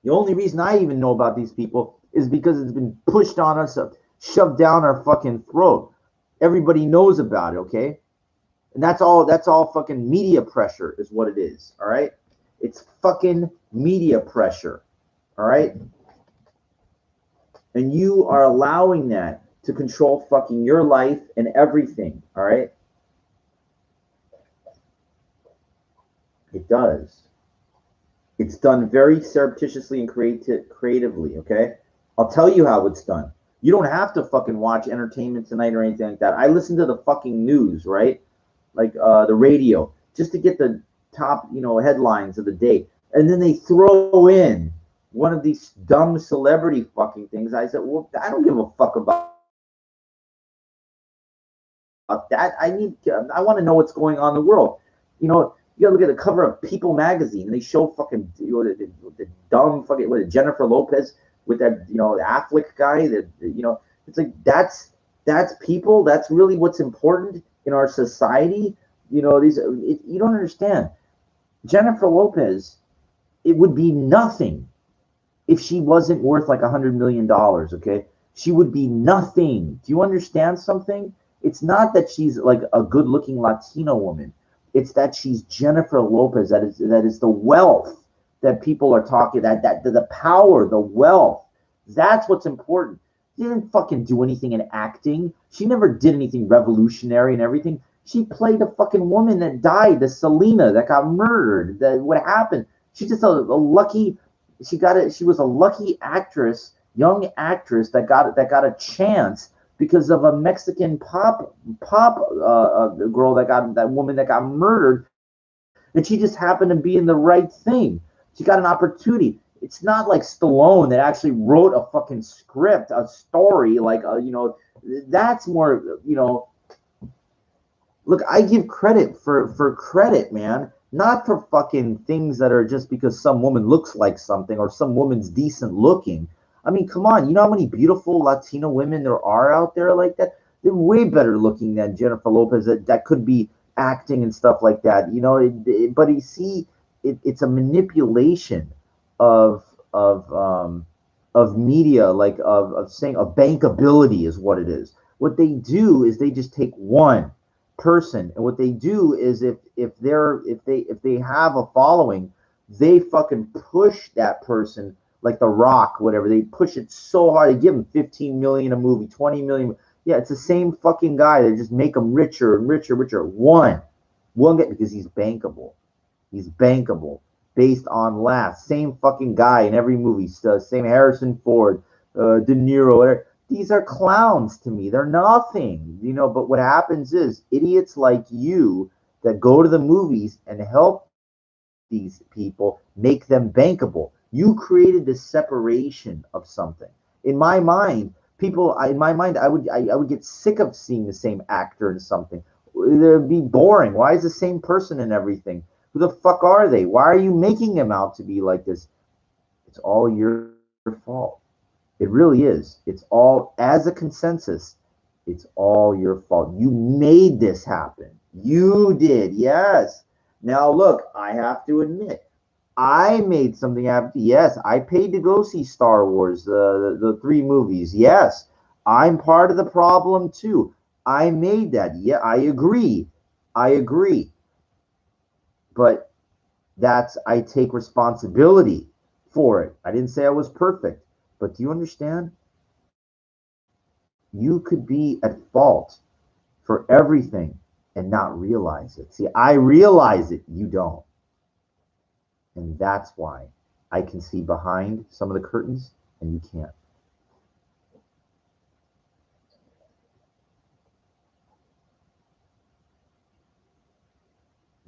The only reason I even know about these people is because it's been pushed on us, shoved down our fucking throat. Everybody knows about it, okay? And that's all fucking media pressure is what it is, all right? It's fucking media pressure, all right? And you are allowing that to control fucking your life and everything, all right? It does. It's done very surreptitiously and creatively, okay? I'll tell you how it's done. You don't have to fucking watch Entertainment Tonight or anything like that. I listen to the fucking news, right? Like the radio, just to get the top, headlines of the day. And then they throw in one of these dumb celebrity fucking things. I said, well, I don't give a fuck about that. I want to know what's going on in the world. You gotta look at the cover of People magazine, and they show fucking the dumb fucking Jennifer Lopez with that Affleck guy. It's like that's people. That's really what's important in our society. You don't understand. Jennifer Lopez, it would be nothing if she wasn't worth like $100 million. Okay, she would be nothing. Do you understand something? It's not that she's like a good-looking Latino woman. It's that she's Jennifer Lopez. That is the wealth that people are talking. That the power, the wealth. That's what's important. She didn't fucking do anything in acting. She never did anything revolutionary and everything. She played a fucking woman that died, the Selena that got murdered. What happened? She just a lucky. She got it. She was a lucky actress, young actress that got a chance because of a Mexican pop girl that woman that got murdered, and she just happened to be in the right thing. She got an opportunity. It's not like Stallone that actually wrote a fucking script, a story, like that's more, look, I give credit for credit, man, not for fucking things that are just because some woman looks like something or some woman's decent looking. I mean, come on, you know how many beautiful Latino women there are out there like that? They're way better looking than Jennifer Lopez that could be acting and stuff like that. But you see, it's a manipulation of of um, of media, like of saying a bankability is what it is. What they do is they just take one person, and what they do is if they have a following, they fucking push that person like The Rock, whatever. They push it so hard. They give him 15 million a movie, 20 million. Yeah, it's the same fucking guy. They just make him richer and richer, richer. One guy, because he's bankable. He's bankable based on laughs. Same fucking guy in every movie. Same Harrison Ford, De Niro. Whatever. These are clowns to me. They're nothing, But what happens is idiots like you that go to the movies and help these people make them bankable. You created this separation of something. In my mind, I would get sick of seeing the same actor in something. It'd be boring. Why is the same person in everything? Who the fuck are they? Why are you making them out to be like this? It's all your fault. It really is. It's all, as a consensus, it's all your fault. You made this happen. You did. Yes. Now, look, I have to admit, I made something happen. Yes, I paid to go see Star Wars, the three movies. Yes, I'm part of the problem too. I made that. Yeah, I agree. I agree. But I take responsibility for it. I didn't say I was perfect, but do you understand? You could be at fault for everything and not realize it. See, I realize it, you don't. And that's why I can see behind some of the curtains and you can't.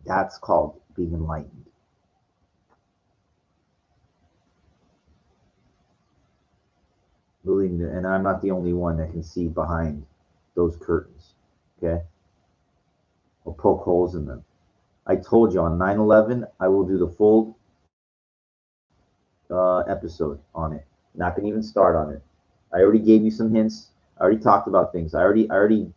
That's called being enlightened. Believe me, and I'm not the only one that can see behind those curtains. Okay? Or poke holes in them. I told you on 9/11, I will do the full episode on it. Not gonna even start on it. I already gave you some hints. I already talked about things. I already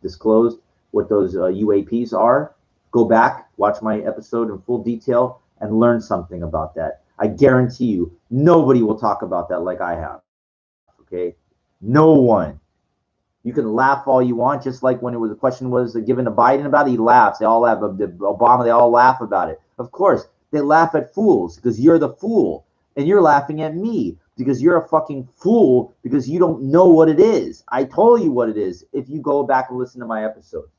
disclosed what those UAPs are. Go back, watch my episode in full detail, and learn something about that. I guarantee you, nobody will talk about that like I have. Okay, no one. You can laugh all you want, just like when it was the question was given to Biden about it, he laughs. They all laugh. Obama, they all laugh about it. Of course, they laugh at fools because you're the fool, and you're laughing at me because you're a fucking fool because you don't know what it is. I told you what it is. If you go back and listen to my episode,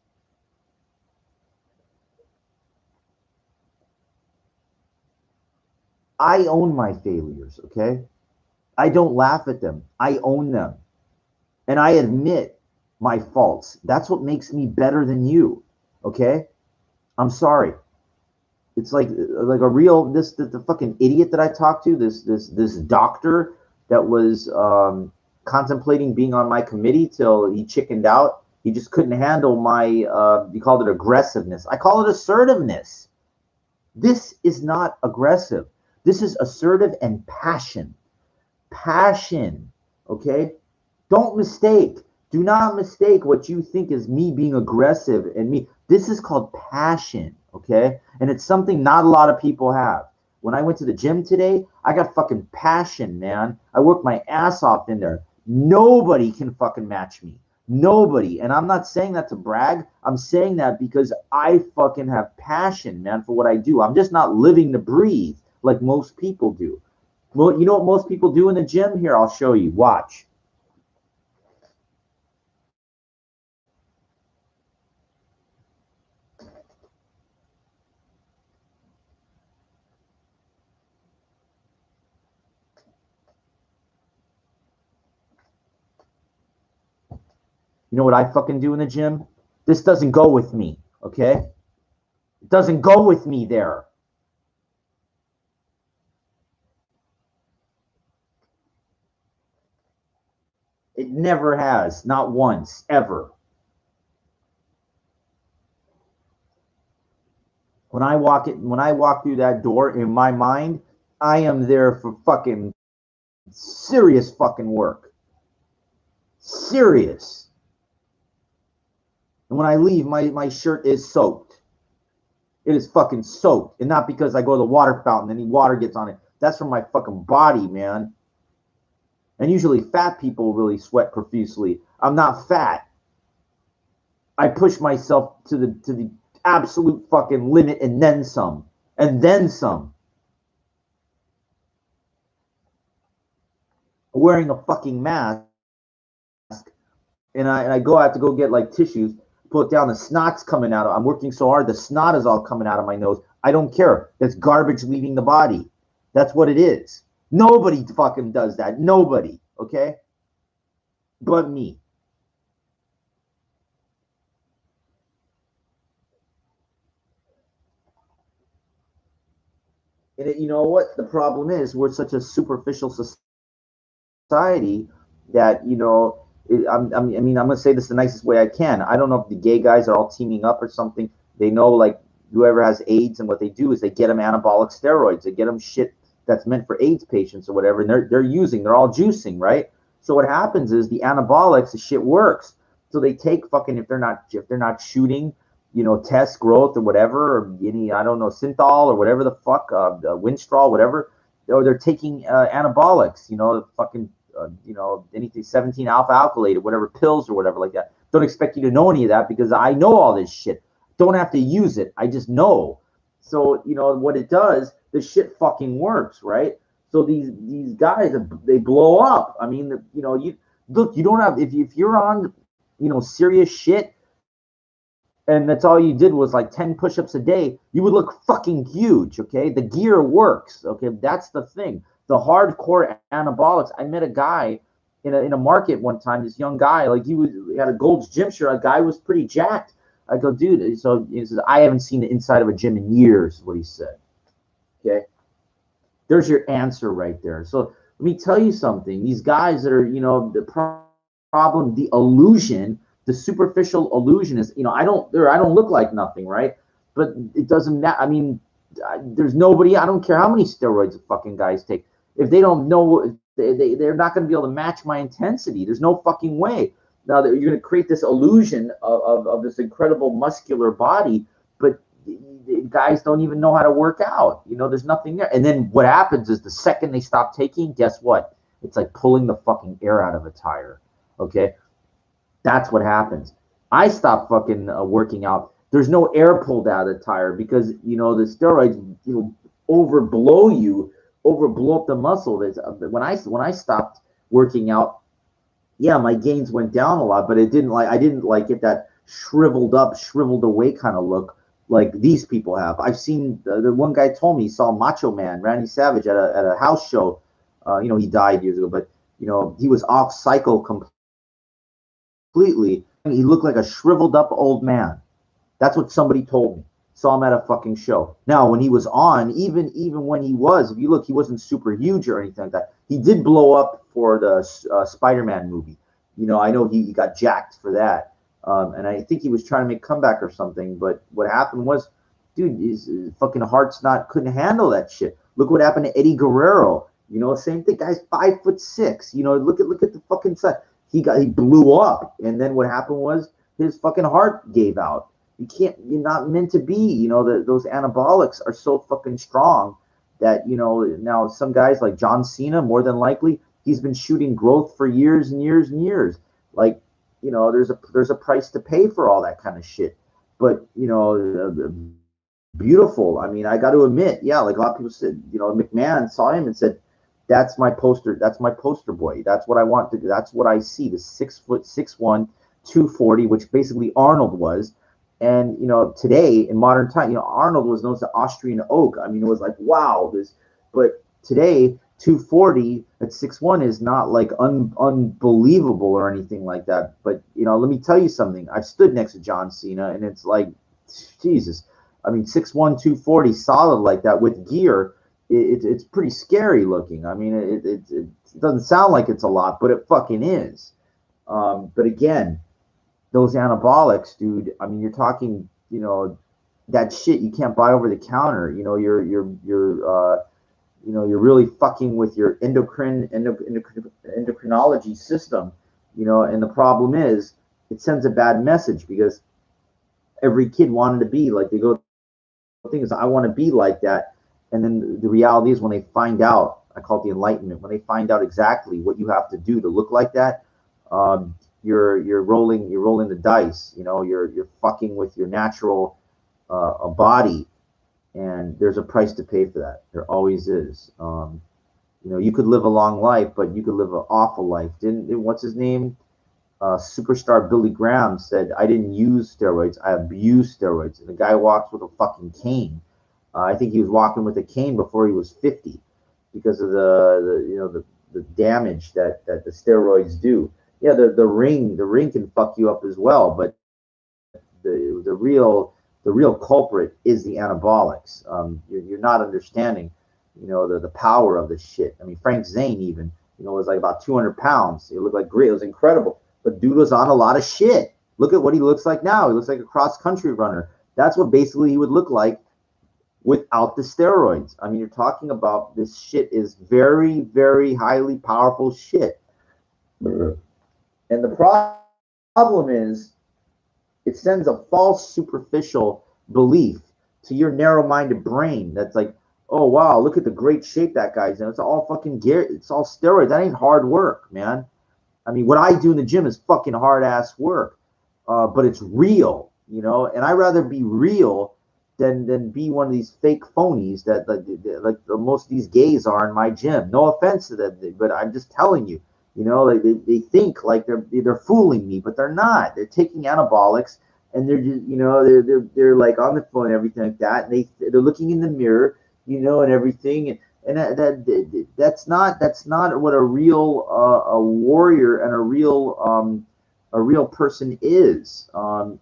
I own my failures. Okay, I don't laugh at them. I own them, and I admit my faults. That's what makes me better than you. Okay, I'm sorry. It's like a real the fucking idiot that I talked to, this doctor that was contemplating being on my committee till he chickened out. He just couldn't handle my you called it aggressiveness. I call it assertiveness. This is not aggressive. This is assertive and passion. Okay, don't mistake. Do not mistake what you think is me being aggressive and me. This is called passion, okay? And it's something not a lot of people have. When I went to the gym today, I got fucking passion, man. I worked my ass off in there. Nobody can fucking match me. Nobody. And I'm not saying that to brag. I'm saying that because I fucking have passion, man, for what I do. I'm just not living to breathe like most people do. Well, you know what most people do in the gym? Here, I'll show you. Watch. You know what I fucking do in the gym? This doesn't go with me, okay? It doesn't go with me there. It never has, not once, ever. When I walk through that door, in my mind, I am there for fucking serious fucking work. Serious. And when I leave, my shirt is soaked. It is fucking soaked. And not because I go to the water fountain and any water gets on it. That's from my fucking body, man. And usually fat people really sweat profusely. I'm not fat. I push myself to the absolute fucking limit and then some. And then some. Wearing a fucking mask. And I go out to go get like tissues, pull it down, the snot's coming out. I'm working so hard, the snot is all coming out of my nose. I don't care. That's garbage leaving the body. That's what it is. Nobody fucking does that. Nobody, okay? But me. And you know what? The problem is we're such a superficial society that, you know, I mean, I'm going to say this the nicest way I can. I don't know if the gay guys are all teaming up or something. They know, like, whoever has AIDS, and what they do is they get them anabolic steroids. They get them shit that's meant for AIDS patients or whatever, and they're all juicing, right? So what happens is the anabolics, the shit works. So they take fucking, if they're not shooting, you know, test growth or whatever, or any, I don't know, synthol or whatever the fuck, Winstrol, whatever, or they're taking anabolics, you know, fucking, you know, anything 17 alpha alkylate or whatever, pills or whatever like that. Don't expect you to know any of that because I know all this shit. Don't have to use it. I just know. So, you know, what it does, the shit fucking works, right? So these guys, they blow up. I mean, you know, you look, you don't have, if you're on, you know, serious shit, and that's all you did was like 10 push-ups a day, you would look fucking huge, okay? The gear works, okay? That's the thing. The hardcore anabolics. I met a guy in a market one time, this young guy, like he had a Gold's Gym shirt. A guy was pretty jacked. I go, dude, so he says, I haven't seen the inside of a gym in years, what he said. Okay? There's your answer right there. So let me tell you something. These guys that are, you know, the problem, the illusion, the superficial illusion is, you know, I don't look like nothing, right? But it doesn't matter. I mean, there's nobody, I don't care how many steroids the fucking guys take. If they don't know, they're not going to be able to match my intensity. There's no fucking way. Now that you're going to create this illusion of this incredible muscular body, but guys don't even know how to work out. You know, there's nothing there. And then what happens is the second they stop taking, guess what? It's like pulling the fucking air out of a tire. Okay? That's what happens. I stopped fucking working out. There's no air pulled out of the tire because, you know, the steroids, you know, overblow up the muscle. When I stopped working out, yeah, my gains went down a lot, but I didn't like get that shriveled up, shriveled away kind of look like these people have. I've seen the one guy told me he saw Macho Man Randy Savage at a house show. You know, he died years ago, but you know, he was off cycle completely. He looked like a shriveled up old man. That's what somebody told me. Saw him at a fucking show. Now, when he was on, even when he was, if you look, he wasn't super huge or anything like that. He did blow up for the Spider-Man movie. You know, I know he got jacked for that. And I think he was trying to make a comeback or something. But what happened was, dude, his fucking heart's couldn't handle that shit. Look what happened to Eddie Guerrero. You know, same thing. Guy's 5'6". You know, look at the fucking size. He blew up, and then what happened was his fucking heart gave out. You're not meant to be. You know, those anabolics are so fucking strong that, you know, now some guys like John Cena, more than likely, he's been shooting growth for years and years and years. Like, you know, there's a price to pay for all that kind of shit. But, you know, beautiful. I mean, I got to admit, yeah, like a lot of people said, you know, McMahon saw him and said, that's my poster boy. That's what I want to do. That's what I see. The 6'6", 240, which basically Arnold was. And, you know, today in modern time, you know, Arnold was known as the Austrian oak. I mean, it was like, wow, but today 240 at 6'1" is not like unbelievable or anything like that. But let me tell you something. I've stood next to John Cena, and it's like, Jesus. I mean, 6'1", 240, solid like that with gear. It's pretty scary looking. I mean, it doesn't sound like it's a lot, but it fucking is. But again, those anabolics, dude. I mean, you're talking, that shit you can't buy over the counter. You're really fucking with your endocrinology system. And the problem is, it sends a bad message because every kid wanted to be like, they go, the thing is, I want to be like that. And then the reality is, when they find out, I call it the enlightenment, when they find out exactly what you have to do to look like that, you're rolling the dice. You're fucking with your natural body, and there's a price to pay for that. There always is. You could live a long life, but you could live an awful life. Didn't what's his name? Superstar Billy Graham said, "I didn't use steroids. I abused steroids." And the guy walks with a fucking cane. I think he was walking with a cane before he was 50 because of the damage that the steroids do. Yeah, the ring can fuck you up as well, but the real culprit is the anabolics. You're not understanding, the power of the shit. I mean, Frank Zane even, was like about 200 pounds. He looked like great. It was incredible. But dude was on a lot of shit. Look at what he looks like now. He looks like a cross country runner. That's what basically he would look like without the steroids. I mean, you're talking about, this shit is very, very highly powerful shit. And the problem is, it sends a false superficial belief to your narrow-minded brain that's like, oh wow, look at the great shape that guy's in. It's all fucking gear. It's all steroids. That ain't hard work, man. I mean, what I do in the gym is fucking hard ass work, but it's real, And I'd rather be real than be one of these fake phonies that like most of these gays are in my gym. No offense to them, but I'm just telling you. Like they think like they're fooling me, but they're not. They're taking anabolics, and they're just, they're like on the phone and everything like that. And they're looking in the mirror, and everything. And that's not what a real a warrior and a real person is. I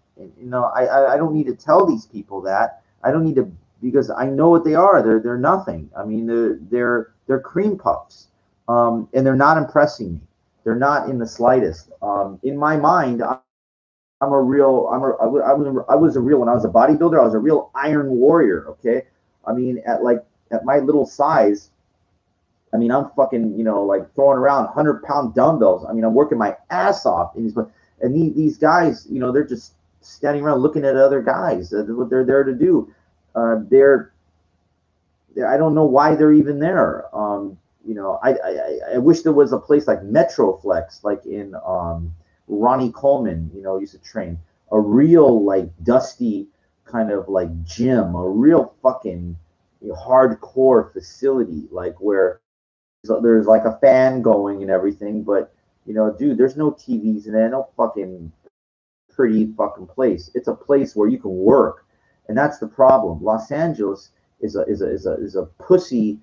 don't need to tell these people that. I don't need to, because I know what they are. They're nothing. I mean, they're cream puffs. And they're not impressing me. They're not in the slightest. In my mind, I'm a real. I was a real, when I was a bodybuilder. I was a real iron warrior. Okay, I mean, at my little size, I mean, I'm fucking, like throwing around 100-pound dumbbells. I mean, I'm working my ass off. And these guys, they're just standing around looking at other guys. That's what they're there to do. I don't know why they're even there. I wish there was a place like Metroflex, like in Ronnie Coleman, used to train, a real like dusty kind of like gym, a real fucking hardcore facility, like where there's like a fan going and everything, but dude, there's no TVs in there, no fucking pretty fucking place. It's a place where you can work, and that's the problem. Los Angeles is a pussy.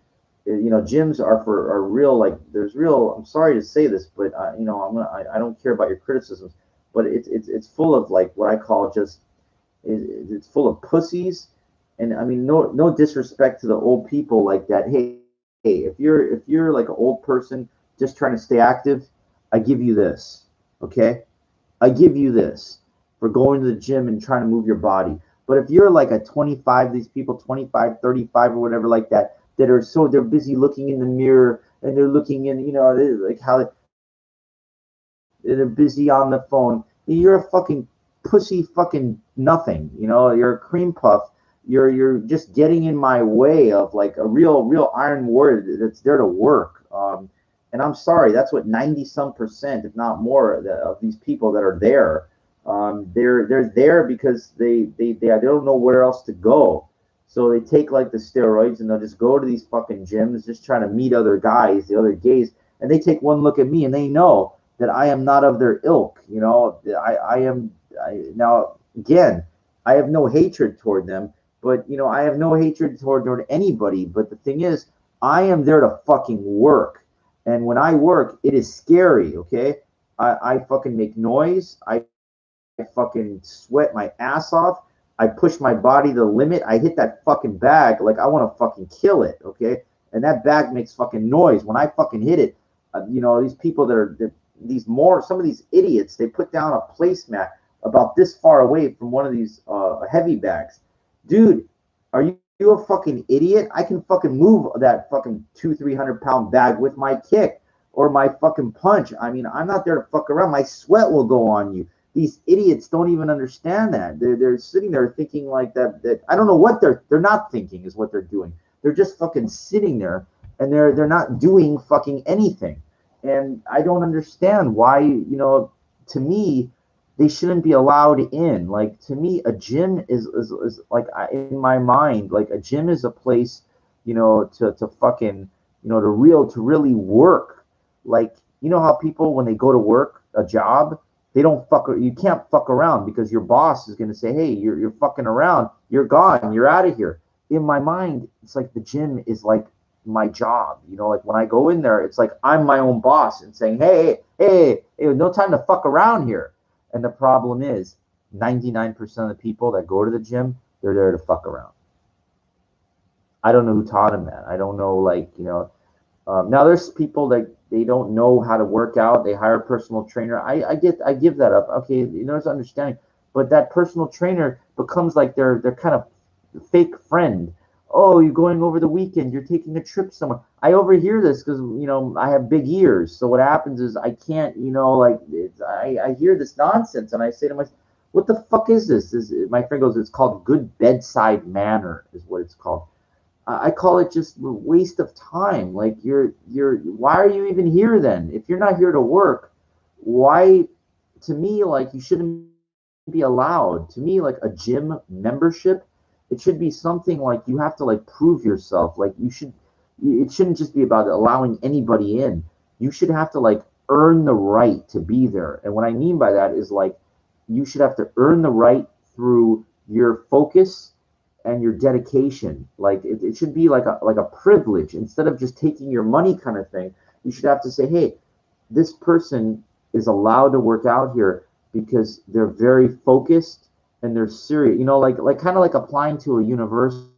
Gyms are real, like there's real. I'm sorry to say this, but I don't care about your criticisms, but it's full of like what I call just it's full of pussies, and I mean no disrespect to the old people like that. Hey, if you're like an old person just trying to stay active, I give you this, okay? I give you this for going to the gym and trying to move your body. But if you're like a 25, these people 25, 35 or whatever like that, they're busy looking in the mirror, and they're looking in, like how they're busy on the phone. You're a fucking pussy, fucking nothing. You're a cream puff. You're just getting in my way of like a real iron warrior that's there to work. And I'm sorry, that's what 90-some%, if not more, of these people that are there. They're there because they don't know where else to go. So they take like the steroids, and they'll just go to these fucking gyms, just trying to meet other guys, the other gays, and they take one look at me, and they know that I am not of their ilk. Now again, I have no hatred toward them, but I have no hatred toward anybody. But the thing is, I am there to fucking work. And when I work, it is scary, okay? I fucking make noise. I fucking sweat my ass off. I push my body to the limit. I hit that fucking bag like I want to fucking kill it, okay? And that bag makes fucking noise. When I fucking hit it, these people these more, some of these idiots, they put down a placemat about this far away from one of these heavy bags. Dude, are you a fucking idiot? I can fucking move that fucking 200-300 pound bag with my kick or my fucking punch. I mean, I'm not there to fuck around. My sweat will go on you. These idiots don't even understand that. They're sitting there thinking like that I don't know what they're not thinking is what they're doing. They're just fucking sitting there and they're not doing fucking anything. And I don't understand why, to me, they shouldn't be allowed in. Like, to me, a gym is like, in my mind, like a gym is a place, to fucking, to really work. Like, you know how people, when they go to work a job, they don't fuck, you can't fuck around because your boss is going to say, hey, you're fucking around, you're gone, you're out of here. In my mind, it's like the gym is like my job. Like when I go in there, it's like I'm my own boss and saying, hey, no time to fuck around here. And the problem is 99% of the people that go to the gym, they're there to fuck around. I don't know who taught them that. I don't know, like, now there's people that they don't know how to work out. They hire a personal trainer. I give that up. Okay, there's understanding, but that personal trainer becomes like their kind of fake friend. Oh, you're going over the weekend. You're taking a trip somewhere. I overhear this because I have big ears. So what happens is I can't like I hear this nonsense and I say to myself, what the fuck is this? My friend goes, it's called good bedside manner is what it's called. I call it just a waste of time. Like why are you even here then? If you're not here to work, why? To me, like, you shouldn't be allowed. To me, like a gym membership, it should be something like you have to like prove yourself. Like it shouldn't just be about allowing anybody in. You should have to like earn the right to be there. And what I mean by that is like you should have to earn the right through your focus and your dedication. Like it should be like a privilege instead of just taking your money kind of thing. You should have to say, hey, this person is allowed to work out here because they're very focused and they're serious. Like kind of like applying to a university.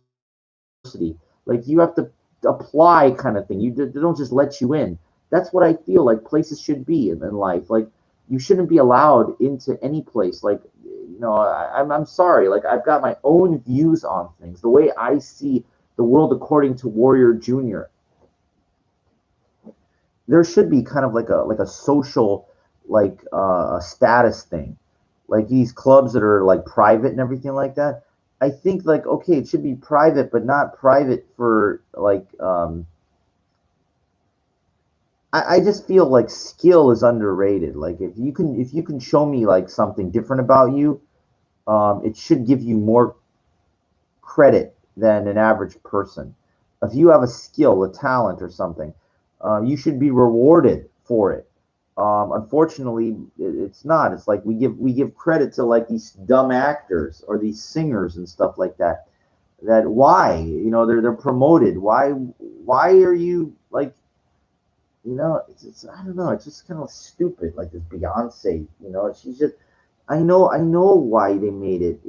Like you have to apply kind of thing. They don't just let you in. That's what I feel like places should be in life. Like you shouldn't be allowed into any place. Like I'm sorry. Like I've got my own views on things. The way I see the world according to Warrior Junior. There should be kind of like a social like a status thing, like these clubs that are like private and everything like that. I think like okay, it should be private, but not private for like I just feel like skill is underrated. Like if you can show me like something different about you, it should give you more credit than an average person. If you have a skill, a talent, or something, you should be rewarded for it. Unfortunately, it's not. It's like we give credit to like these dumb actors or these singers and stuff like that. That why they're promoted. Why are you like it's I don't know. It's just kind of stupid. Like this Beyonce, she's just I know why they made it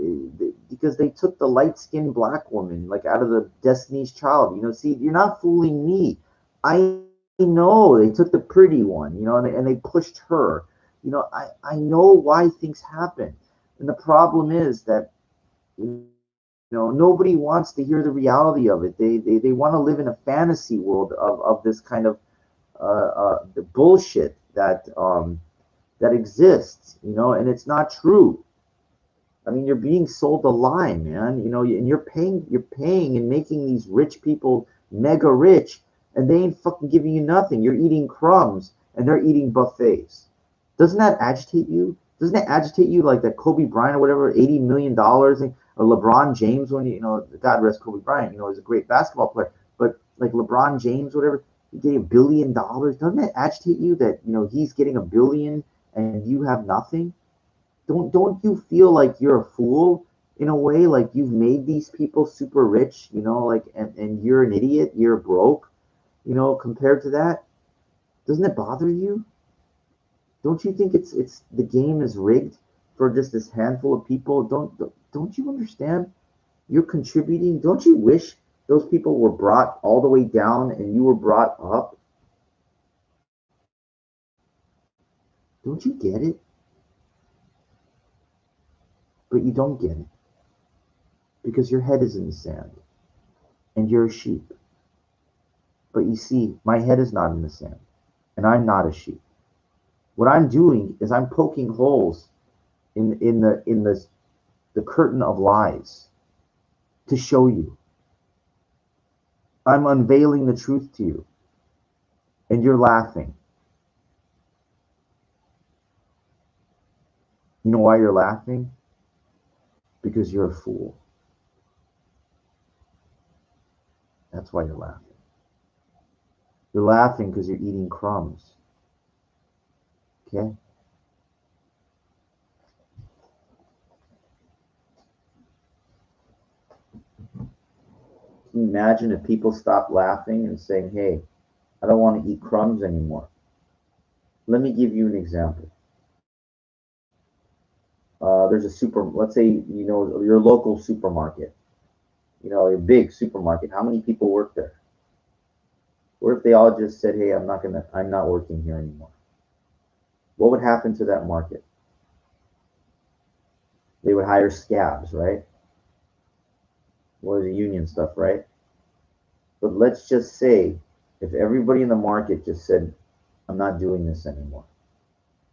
because they took the light skinned black woman like out of the Destiny's Child. See, you're not fooling me. I know they took the pretty one, and they pushed her. I know why things happen, and the problem is that nobody wants to hear the reality of it. They want to live in a fantasy world of this kind of the bullshit that exists, and it's not true. I mean, you're being sold a lie, man. And you're paying and making these rich people mega rich, and they ain't fucking giving you nothing. You're eating crumbs, and they're eating buffets. Doesn't that agitate you? Doesn't it agitate you like that Kobe Bryant or whatever, $80 million, or LeBron James when God rest Kobe Bryant, he's a great basketball player, but like LeBron James, whatever, he getting $1 billion. Doesn't that agitate you that he's getting $1 billion and you have nothing? Don't you feel like you're a fool in a way? Like you've made these people super rich, like and you're an idiot, you're broke. You know, compared to that, doesn't it bother you? Don't you think it's the game is rigged for just this handful of people? Don't you understand? You're contributing. Don't you wish those people were brought all the way down and you were brought up? Don't you get it? But you don't get it because your head is in the sand and you're a sheep. But you see, my head is not in the sand and I'm not a sheep. What I'm doing is I'm poking holes in the curtain of lies to show you. I'm unveiling the truth to you and you're laughing. You know why you're laughing? Because you're a fool. That's why you're laughing. You're laughing because you're eating crumbs. Okay? Can you imagine if people stopped laughing and saying, hey, I don't want to eat crumbs anymore? Let me give you an example. There's a let's say, you know, your local supermarket, you know, a big supermarket. How many people work there? What if they all just said, hey, I'm not working here anymore? What would happen to that market? They would hire scabs, right? What is the union stuff, right? But let's just say if everybody in the market just said, I'm not doing this anymore,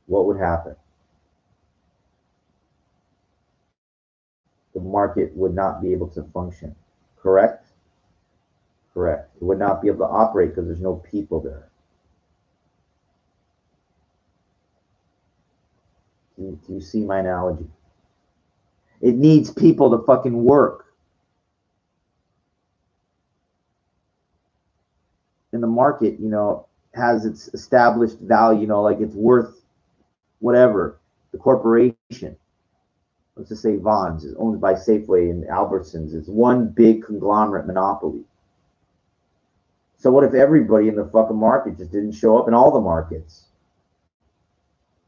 what would happen? The market would not be able to function. Correct? Correct. It would not be able to operate because there's no people there. Do you see my analogy? It needs people to fucking work. And the market, you know, has its established value, you know, like it's worth whatever. The corporation, let's just say Vons, is owned by Safeway and Albertsons. It's one big conglomerate monopoly. So what if everybody in the fucking market just didn't show up in all the markets?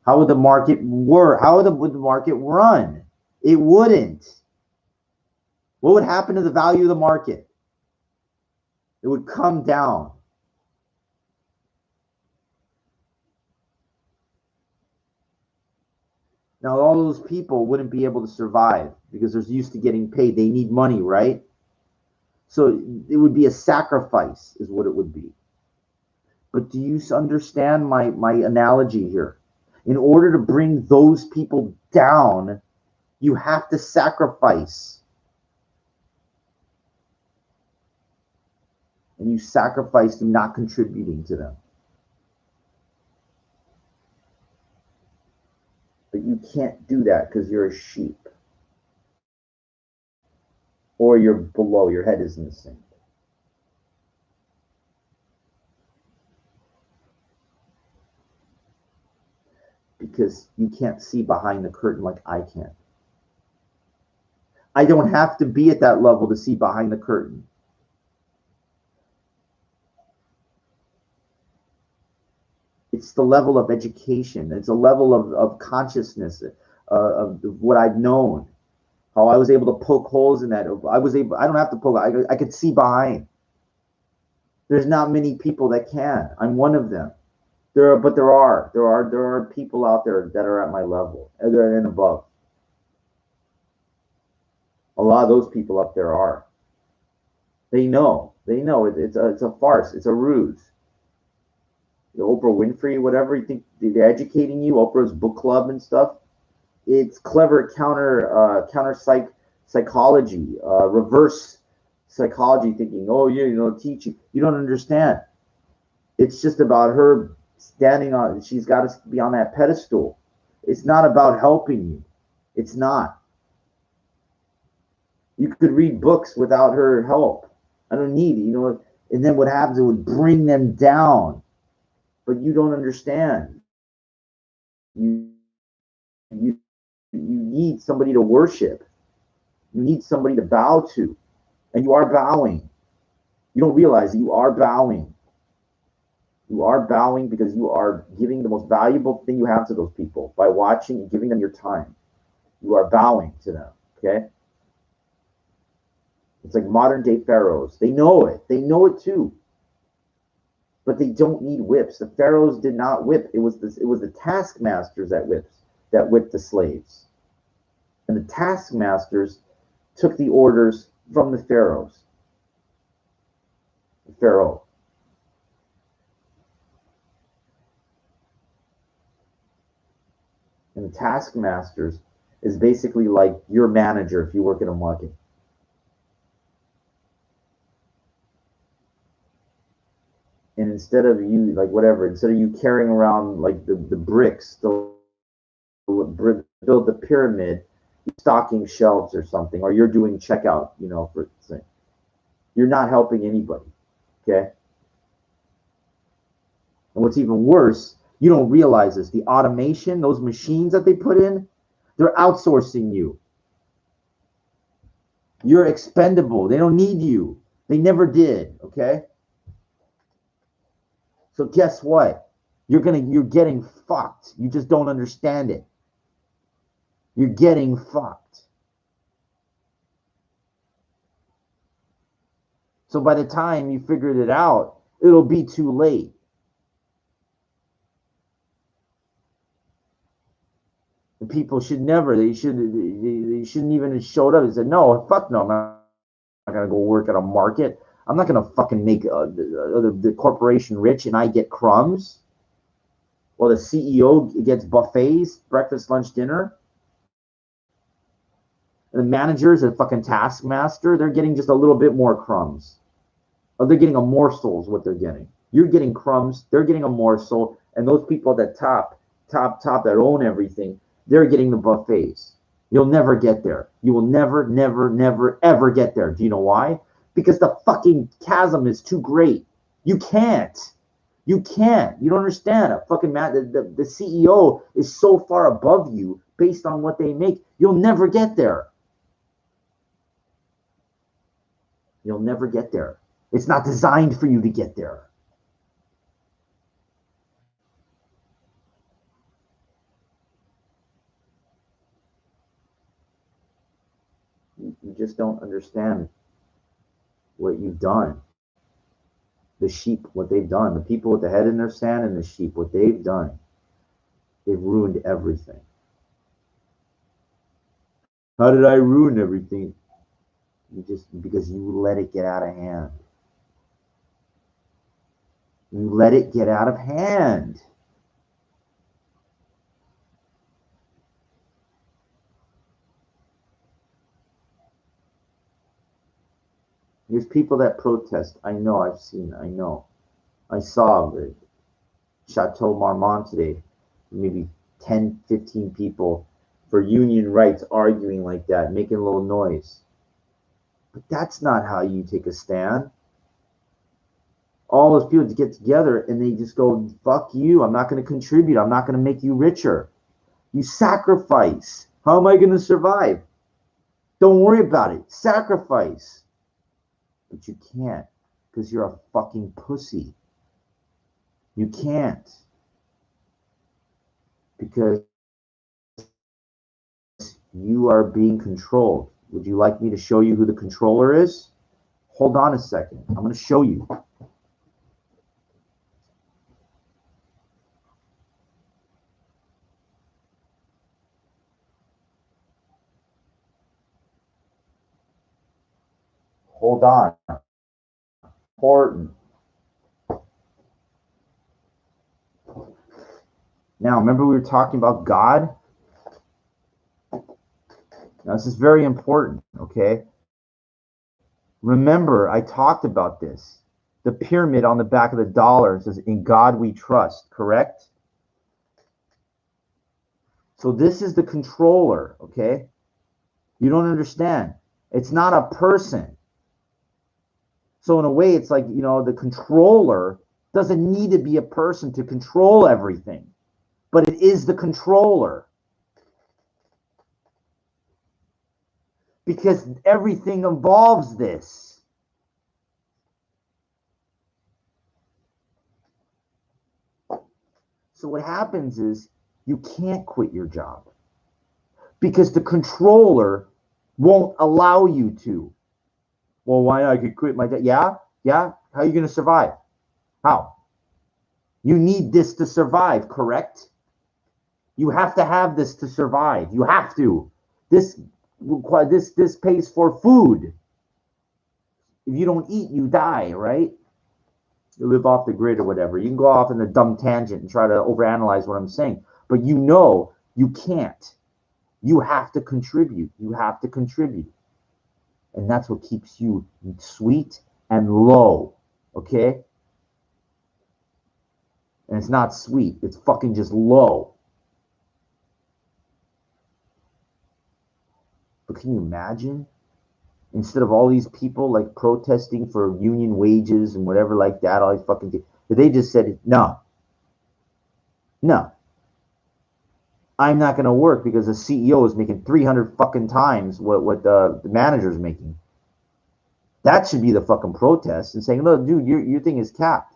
How would the market work? Would the market run? It wouldn't. What would happen to the value of the market? It would come down. Now, all those people wouldn't be able to survive because they're used to getting paid. They need money, right? So it would be a sacrifice, is what it would be. But do you understand my analogy here? In order to bring those people down, you have to sacrifice. And you sacrifice to not contributing to them. But you can't do that because you're a sheep. Or you're below, your head is in the sand. Because you can't see behind the curtain like I can. I don't have to be at that level to see behind the curtain. It's the level of education. It's a level of consciousness of what I've known. How I was able to poke holes in that. I don't have to poke. I could see behind. There's not many people that can. I'm one of them. There are people out there that are at my level and above. A lot of those people up there are. They know. It's a farce. It's a ruse. Oprah Winfrey, whatever you think they're educating you, Oprah's book club and stuff. It's clever counter psychology, reverse psychology thinking. Oh yeah, teaching. You don't understand. It's just about her standing on. She's got to be on that pedestal. It's not about helping you. It's not. You could read books without her help. I don't need it, And then what happens? It would bring them down. But you don't understand. You you need somebody to worship. You need somebody to bow to. And you are bowing. You don't realize that you are bowing. You are bowing because you are giving the most valuable thing you have to those people by watching and giving them your time. You are bowing to them. Okay? It's like modern day pharaohs. They know it. They know it too. But they don't need whips. The pharaohs did not whip. It was the taskmasters that whipped the slaves. And the taskmasters took the orders from the pharaohs. The pharaoh. And the taskmasters is basically like your manager if you work in a market. And instead of you like whatever, instead of you carrying around like the bricks to build the pyramid, you're stocking shelves or something, or you're doing checkout, for you're not helping anybody. Okay. And what's even worse, you don't realize this. The automation, those machines that they put in, they're outsourcing you. You're expendable. They don't need you. They never did. Okay. So guess what? You're getting fucked. You just don't understand it. You're getting fucked. So by the time you figured it out, it'll be too late. And people should never. They shouldn't even have showed up and said, "No, fuck no, I'm not gonna go work at a market. I'm not gonna fucking make the corporation rich and I get crumbs." Well, the CEO gets buffets, breakfast, lunch, dinner. And the managers and fucking taskmaster, they're getting just a little bit more crumbs. Or they're getting a morsel is what they're getting. You're getting crumbs, they're getting a morsel, and those people that that own everything, they're getting the buffets. You'll never get there. You will never, never, never, ever get there. Do you know why? Because the fucking chasm is too great. You can't. You can't. You don't understand. A fucking man, the CEO is so far above you based on what they make. You'll never get there. You'll never get there. It's not designed for you to get there. You just don't understand what you've done. The sheep, what they've done. The people with the head in their sand and the sheep, what they've done. They've ruined everything. How did I ruin everything? Because you let it get out of hand. You let it get out of hand. There's people that protest. I know, I've seen, I know. I saw the Chateau Marmont today, maybe 10, 15 people for union rights arguing like that, making a little noise. But that's not how you take a stand. All those people to get together and they just go, fuck you. I'm not going to contribute. I'm not going to make you richer. You sacrifice. How am I going to survive? Don't worry about it. Sacrifice. But you can't because you're a fucking pussy. You can't. Because you are being controlled. Would you like me to show you who the controller is? Hold on a second. I'm going to show you. Hold on. Important. Now, remember we were talking about God? Now, this is very important, okay? Remember, I talked about this. The pyramid on the back of the dollar says, "In God we trust," correct? So this is the controller, okay? You don't understand. It's not a person. So in a way, it's like, the controller doesn't need to be a person to control everything, but it is the controller. Because everything involves this. So what happens is you can't quit your job because the controller won't allow you to. Well, why not? I could quit my job. Yeah, yeah. How are you going to survive? How? You need this to survive, correct? You have to have this to survive. You have to. This this pays for food. If you don't eat, you die, right? You live off the grid or whatever. You can go off in a dumb tangent and try to overanalyze what I'm saying, but you know you can't. You have to contribute. You have to contribute. And that's what keeps you sweet and low, okay? And it's not sweet. It's fucking just low. But can you imagine? Instead of all these people like protesting for union wages and whatever like that, all these fucking things, they just said, no, no, I'm not going to work because the CEO is making 300 fucking times what the manager's making. That should be the fucking protest and saying, look, dude, your thing is capped.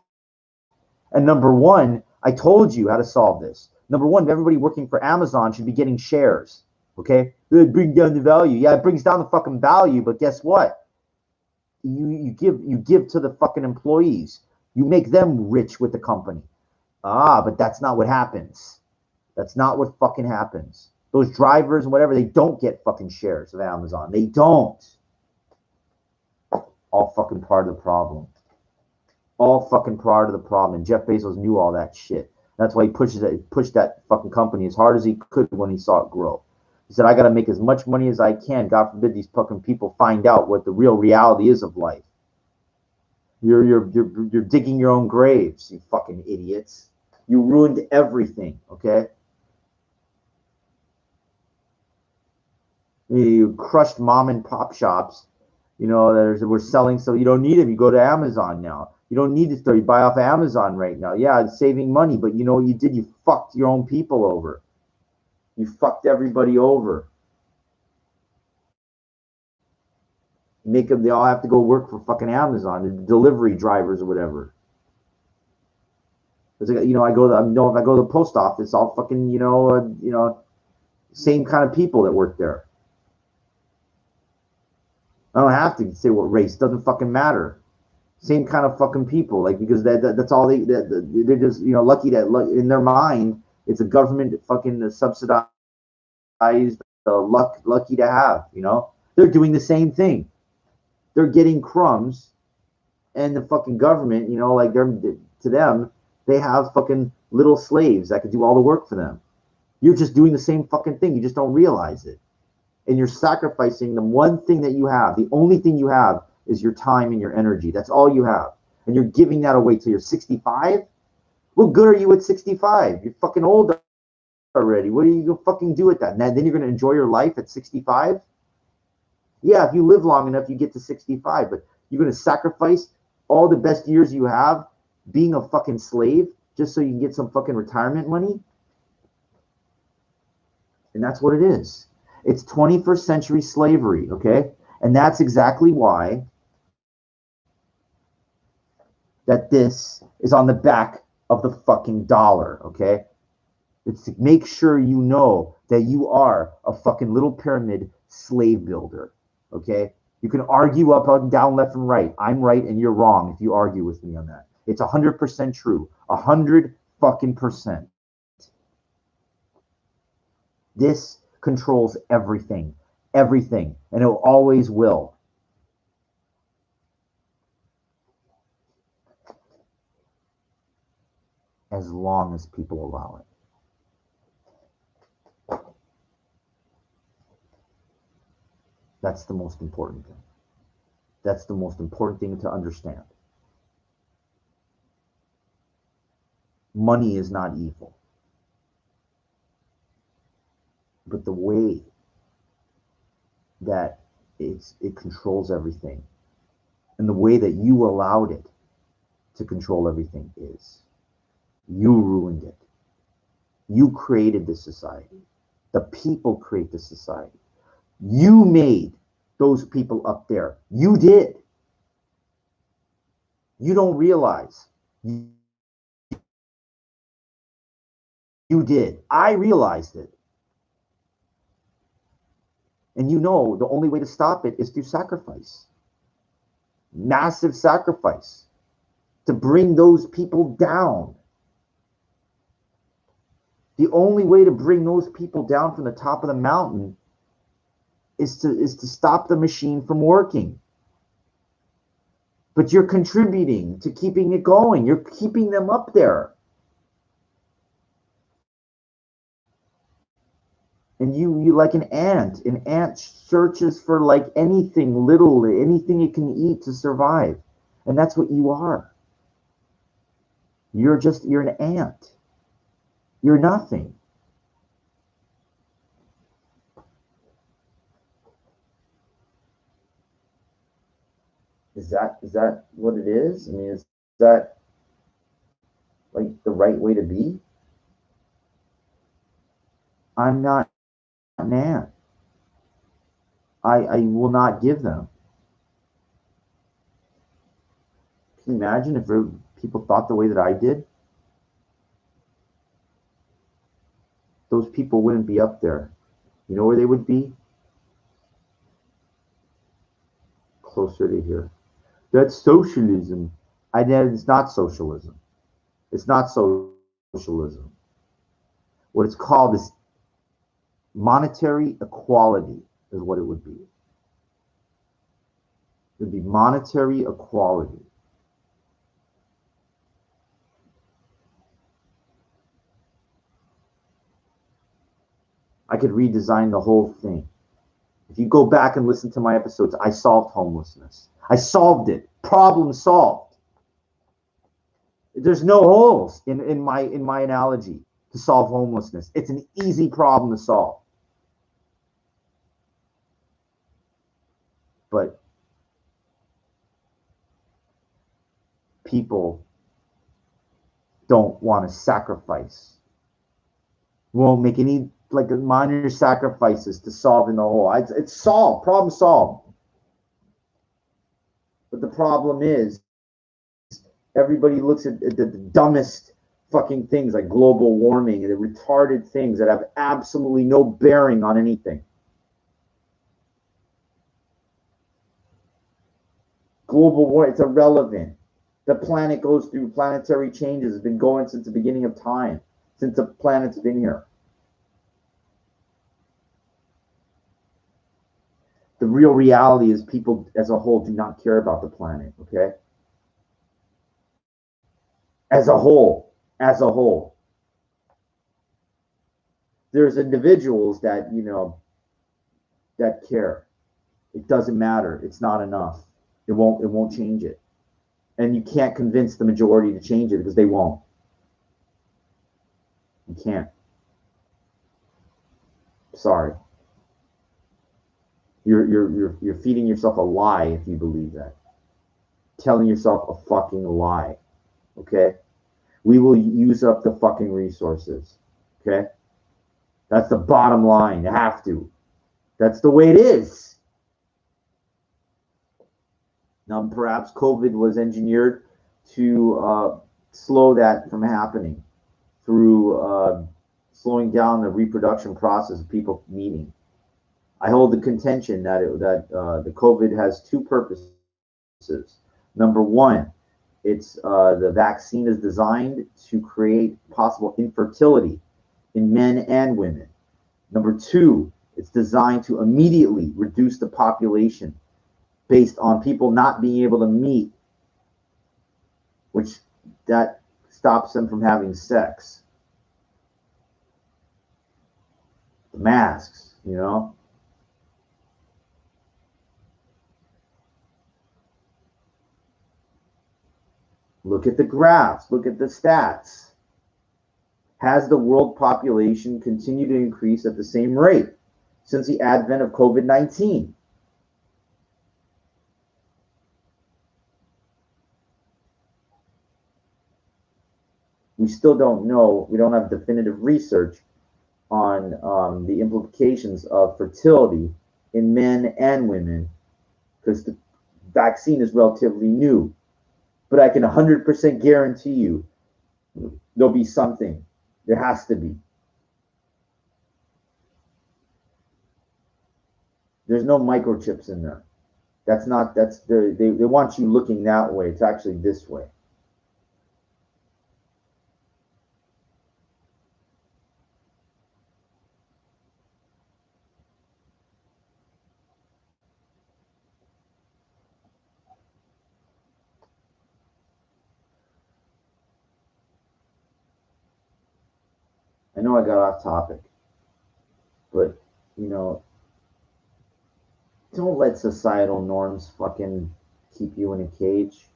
And number one, I told you how to solve this. Number one, everybody working for Amazon should be getting shares. Okay? It brings down the value. Yeah, it brings down the fucking value, but guess what? You give to the fucking employees. You make them rich with the company. Ah, but that's not what happens. That's not what fucking happens. Those drivers and whatever, they don't get fucking shares of Amazon. They don't. All fucking part of the problem. All fucking part of the problem. And Jeff Bezos knew all that shit. That's why he pushed that fucking company as hard as he could when he saw it grow. He said, I got to make as much money as I can. God forbid these fucking people find out what the real reality is of life. You're digging your own graves, you fucking idiots. You ruined everything, okay? You crushed mom and pop shops. You know, we're selling, so you don't need them. You go to Amazon now. You don't need to store. You buy off Amazon right now. Yeah, it's saving money, but you know what you did? You fucked your own people over. You fucked everybody over. Make them, they all have to go work for fucking Amazon, the delivery drivers or whatever. It's like, you know, if I go to the post office, all fucking, same kind of people that work there. I don't have to say what race. Doesn't fucking matter. Same kind of fucking people, like, because that's all they're just, lucky that in their mind it's a government fucking subsidized lucky to have. They're doing the same thing. They're getting crumbs, and the fucking government, like to them, they have fucking little slaves that could do all the work for them. You're just doing the same fucking thing. You just don't realize it. And you're sacrificing the one thing that you have. The only thing you have is your time and your energy. That's all you have. And you're giving that away till you're 65? What good are you at 65? You're fucking old already. What are you going to fucking do with that? And then you're going to enjoy your life at 65? Yeah, if you live long enough, you get to 65. But you're going to sacrifice all the best years you have being a fucking slave just so you can get some fucking retirement money? And that's what it is. It's 21st century slavery, okay? And that's exactly why that this is on the back of the fucking dollar, okay? It's to make sure you know that you are a fucking little pyramid slave builder, okay? You can argue up and down, left and right. I'm right and you're wrong if you argue with me on that. It's 100% true. 100 fucking percent. This controls everything, and it always will. As long as people allow it. That's the most important thing. That's the most important thing to understand. Money is not evil. But the way that it controls everything and the way that you allowed it to control everything is you ruined it. You created this society. The people create the society. You made those people up there. You did. You don't realize. You did. I realized it. And you know the only way to stop it is through sacrifice. Massive sacrifice to bring those people down. The only way to bring those people down from the top of the mountain is to stop the machine from working. But you're contributing to keeping it going. You're keeping them up there. And you like an ant. An ant searches for like anything little, anything it can eat to survive. And that's what you are. You're an ant. You're nothing. Is that what it is? I mean, is that like the right way to be? I'm not an ant. I will not give them. Can you imagine if people thought the way that I did? Those people wouldn't be up there. You know where they would be? Closer to here. That's socialism. I know it's not socialism. It's not socialism. What it's called is monetary equality, is what it would be. It would be monetary equality. I could redesign the whole thing. If you go back and listen to my episodes, I solved homelessness. I solved it. Problem solved. There's no holes in my analogy to solve homelessness. It's an easy problem to solve. But people don't want to sacrifice. Won't make any like minor sacrifices to solving the whole. It's solved. Problem solved. But the problem is everybody looks at the dumbest fucking things like global warming and the retarded things that have absolutely no bearing on anything. Global warming, it's irrelevant. The planet goes through planetary changes. It's been going since the beginning of time, since the planet's been here. The real reality is people as a whole do not care about the planet, okay? As a whole, as a whole. There's individuals that, that care. It doesn't matter. It's not enough. It won't change it. And you can't convince the majority to change it because they won't. You can't. Sorry. You're feeding yourself a lie if you believe that. Telling yourself a fucking lie. Okay? We will use up the fucking resources. Okay? That's the bottom line. You have to. That's the way it is. Now, perhaps COVID was engineered to slow that from happening through slowing down the reproduction process of people meeting. I hold the contention that the COVID has two purposes. Number one, it's the vaccine is designed to create possible infertility in men and women. Number two, it's designed to immediately reduce the population based on people not being able to meet, which that stops them from having sex. The masks, Look at the graphs, look at the stats. Has the world population continued to increase at the same rate since the advent of COVID-19? We still don't know. We don't have definitive research on the implications of fertility in men and women because the vaccine is relatively new. But I can 100% guarantee you there'll be something There has to be. There's no microchips in there. That's not, they want you looking that way. It's actually this way. I know I got off topic, but you know, don't let societal norms fucking keep you in a cage.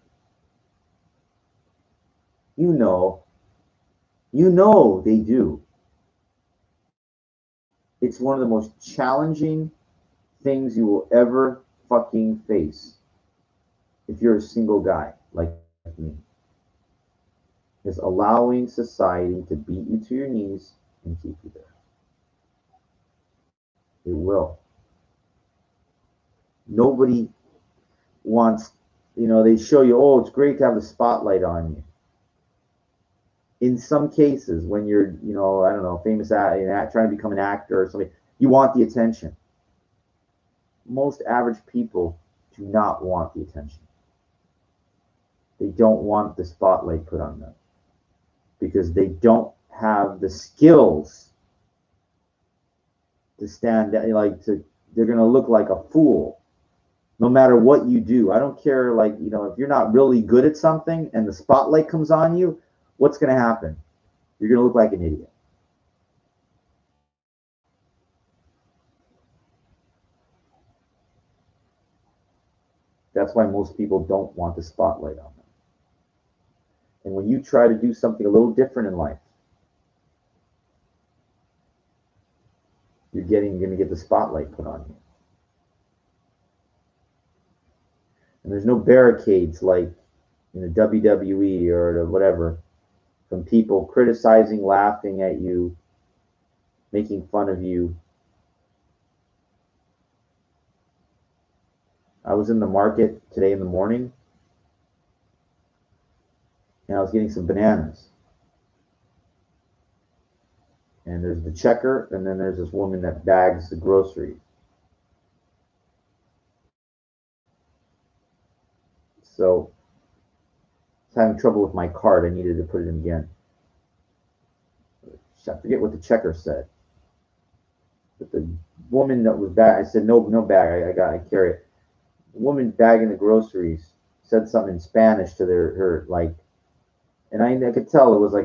You know, they do. It's one of the most challenging things you will ever fucking face if you're a single guy like me. Is allowing society to beat you to your knees and keep you there. It will. Nobody wants, they show you, oh, it's great to have the spotlight on you. In some cases, when you're, I don't know, famous trying to become an actor or something, you want the attention. Most average people do not want the attention. They don't want the spotlight put on them because they don't have the skills to stand, they're going to look like a fool no matter what you do. I don't care, if you're not really good at something and the spotlight comes on you, what's going to happen? You're going to look like an idiot. That's why most people don't want the spotlight on them. And when you try to do something a little different in life, you're going to get the spotlight put on you. And there's no barricades like in the WWE or the whatever from people criticizing, laughing at you, making fun of you. I was in the market today in the morning and I was getting some bananas. And there's the checker, and then there's this woman that bags the groceries. So I was having trouble with my card. I needed to put it in again. I forget what the checker said. But the woman that was bag, I said, no bag. I carry it. The woman bagging the groceries said something in Spanish to her, and I could tell it was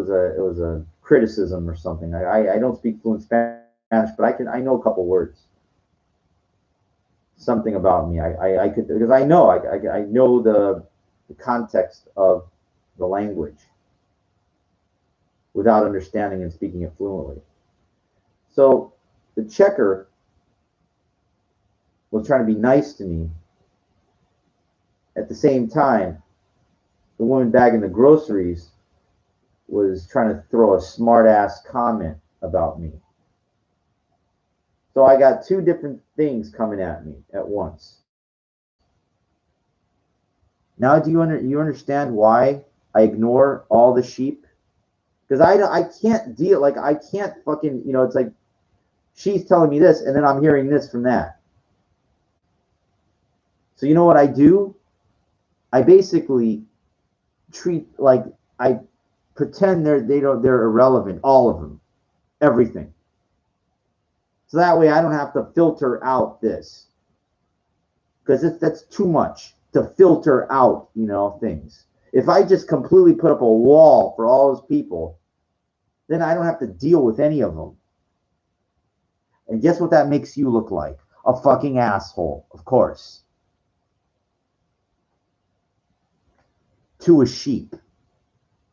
a criticism or something. I don't speak fluent Spanish, but I know a couple words. Something about me. I could, because I know the context of the language without understanding and speaking it fluently. So the checker was trying to be nice to me. At the same time, the woman bagging the groceries was trying to throw a smart ass comment about me. So I got two different things coming at me at once. Now, do you understand why I ignore all the sheep? Because I can't deal, I can't fucking, it's like she's telling me this and then I'm hearing this from that. So you know what I do? I basically treat, I pretend they're irrelevant, all of them, everything. So that way I don't have to filter out this, because that's too much to filter out, things. If I just completely put up a wall for all those people, then I don't have to deal with any of them. And guess what that makes you look like? A fucking asshole, of course. To a sheep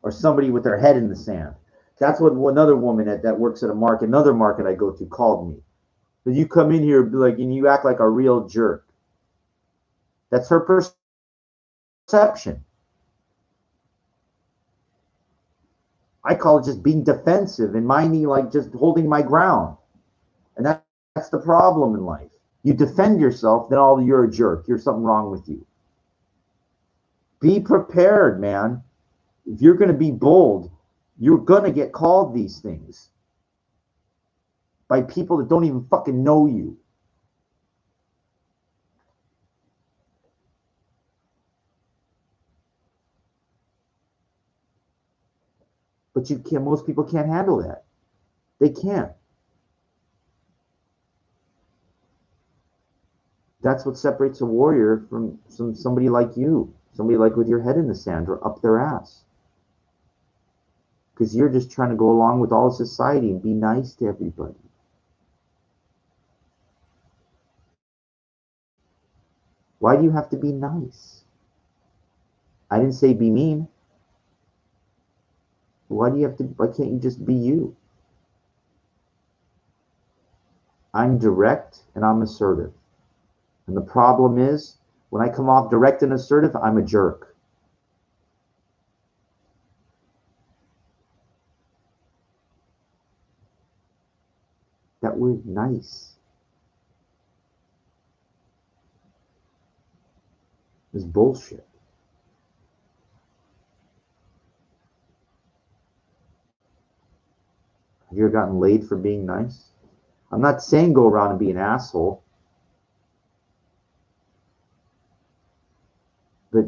or somebody with their head in the sand. That's what another woman that works at another market I go to, called me. You come in here and you act like a real jerk. That's her perception. I call it just being defensive and minding, just holding my ground. And that's the problem in life. You defend yourself, then you're a jerk. There's something wrong with you. Be prepared, man. If you're going to be bold, You're gonna get called these things by people that don't even fucking know you. But you can't, most people can't handle that. They can't. That's what separates a warrior from somebody like you, somebody like with your head in the sand or up their ass. Because you're just trying to go along with all society and be nice to everybody. Why do you have to be nice? I didn't say be mean. Why can't you just be you? I'm direct and I'm assertive. And the problem is, when I come off direct and assertive, I'm a jerk. That word nice is bullshit. Have you ever gotten laid for being nice? I'm not saying go around and be an asshole, but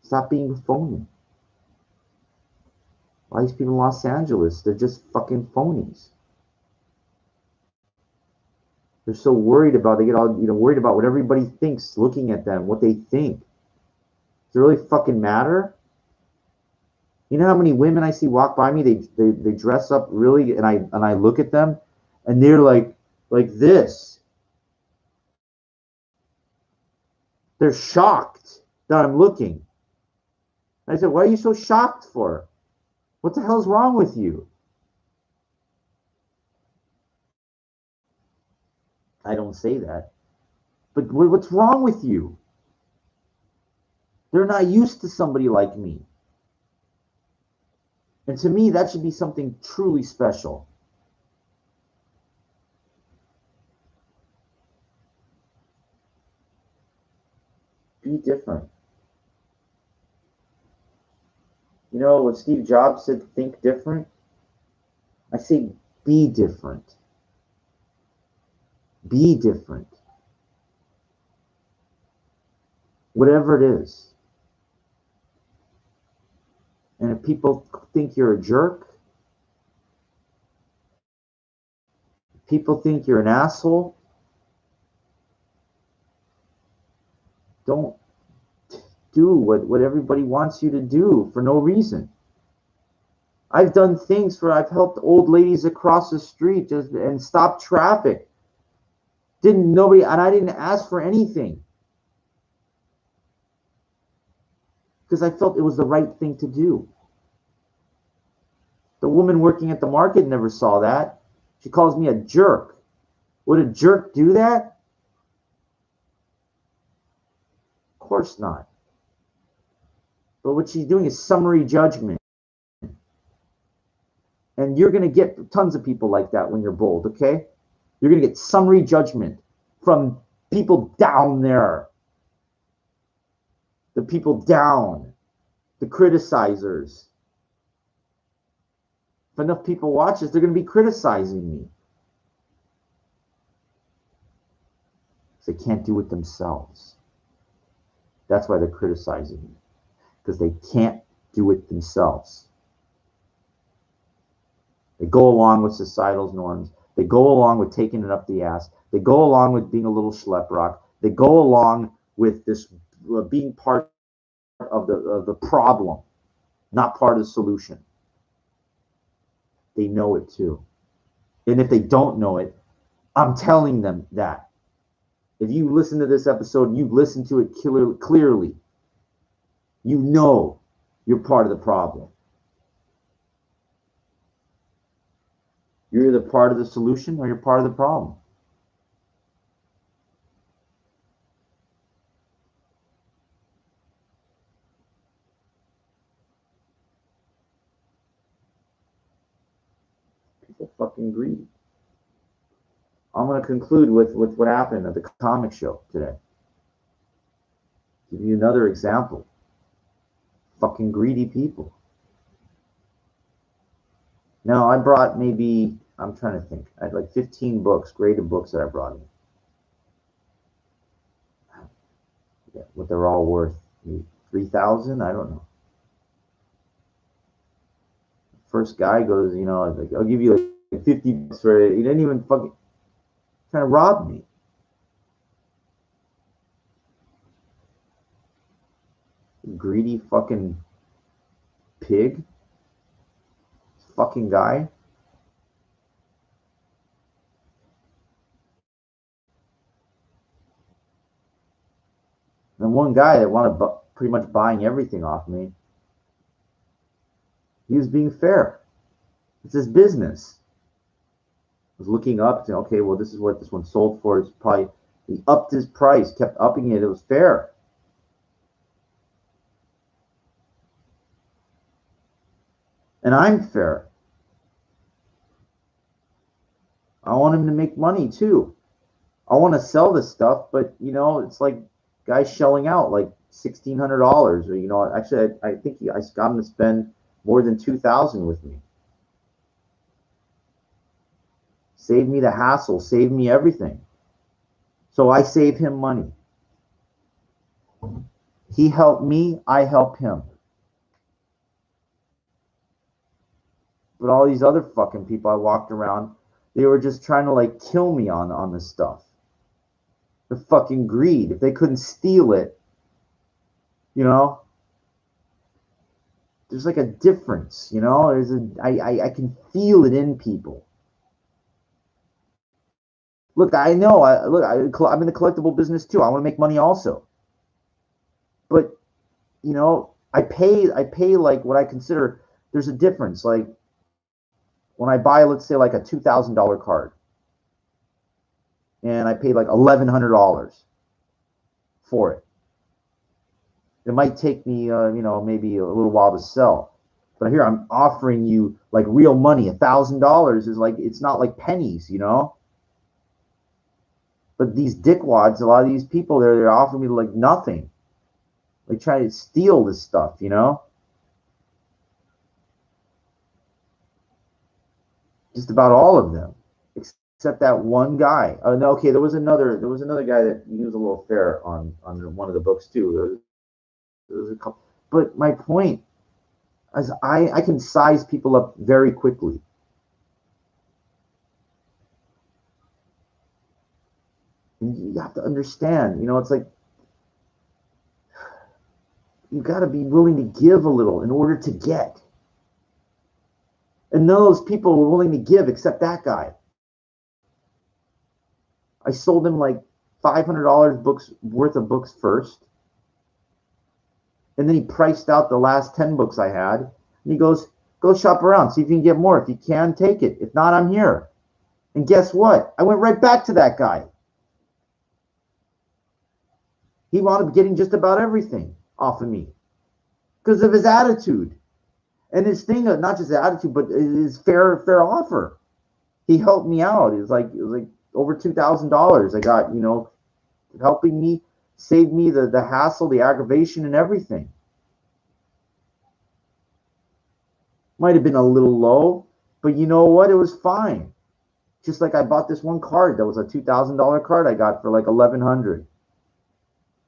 stop being phony. All these people in Los Angeles, they're just fucking phonies. They're so worried about, they get all, worried about what everybody thinks looking at them, what they think. Does it really fucking matter? You know how many women I see walk by me, they dress up really, and I look at them and they're like this. They're shocked that I'm looking. I said, what are you so shocked for? What the hell's wrong with you? I don't say that. But what's wrong with you? They're not used to somebody like me. And to me, that should be something truly special. Be different. You know what Steve Jobs said, think different? I say be different. Be different. Whatever it is. And if people think you're a jerk, people think you're an asshole, don't do what everybody wants you to do for no reason. I've done things where I've helped old ladies across the street just and stopped traffic. And I didn't ask for anything. Because I felt it was the right thing to do. The woman working at the market never saw that. She calls me a jerk. Would a jerk do that? Of course not. But what she's doing is summary judgment. And you're going to get tons of people like that when you're bold, okay? You're going to get summary judgment from people down there. The people down. The criticizers. If enough people watch this, they're going to be criticizing me. They can't do it themselves. That's why they're criticizing me. Because they can't do it themselves. They go along with societal norms. They go along with taking it up the ass. They go along with being a little schleprock. They go along with this being part of the problem, not part of the solution. They know it too. And if they don't know it, I'm telling them that. If you listen to this episode, you listen to it clearly. You know you're part of the problem. You're either part of the solution or you're part of the problem. People fucking greedy. I'm going to conclude with what happened at the comic show today. Give you another example. Fucking greedy people. No, I brought maybe, I'm trying to think. I had like 15 books, graded books that I brought in. Yeah, what they're all worth, maybe 3,000. I don't know. First guy goes, like, I'll give you like 50 bucks for it. He didn't even fucking trying to rob me. Greedy fucking pig. Fucking guy. And one guy that wanted pretty much buying everything off me, he was being fair. It's his business. I was looking up to, okay, well, this is what this one sold for. It's probably, he upped his price, kept upping it. It was fair. And I'm fair. I want him to make money too. I want to sell this stuff, but it's like guys shelling out like $1,600, or actually, I think I got him to spend more than 2,000 with me. Save me the hassle, save me everything. So I save him money. He helped me, I help him. But all these other fucking people I walked around, they were just trying to like kill me on this stuff. The fucking greed. If they couldn't steal it, you know, there's like a difference, There's I can feel it in people. Look, I know. I'm in the collectible business too. I want to make money also, but I pay like what I consider. There's a difference. Like when I buy, let's say, like a $2,000 card, and I paid like $1,100 for it. It might take me, maybe a little while to sell. But here I'm offering you like real money. $1,000 is like, it's not like pennies. But these dickwads, a lot of these people, they're offering me like nothing. Like trying to steal this stuff. Just about all of them, except that one guy. No, okay, there was another guy that he was a little fair on one of the books too. There was a couple, but my point is I can size people up very quickly. And you have to understand, it's like you got to be willing to give a little in order to get. And none of those people were willing to give except that guy. I sold him like $500 books worth of books first, and then he priced out the last 10 books I had. And he goes, "Go shop around, see if you can get more. If you can, take it. If not, I'm here." And guess what? I went right back to that guy. He wound up getting just about everything off of me because of his attitude and his thing. Not just his attitude, but his fair offer. He helped me out. It was like over $2,000. I got helping me, save me the hassle, the aggravation, and everything. Might have been a little low, but you know what? It was fine. Just like I bought this one card that was a $2,000 card I got for like 1,100.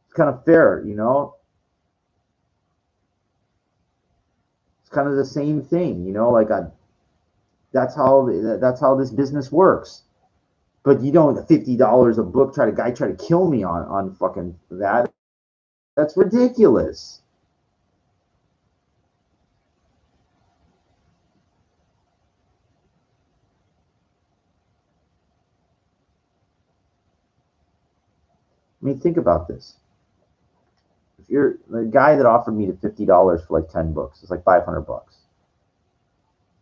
It's kind of fair. It's kind of the same thing. Like that's how this business works. But you don't $50 a book try to kill me on fucking that. That's ridiculous. I mean, think about this. If you're the guy that offered me the $50 for like 10 books, it's like 500 bucks.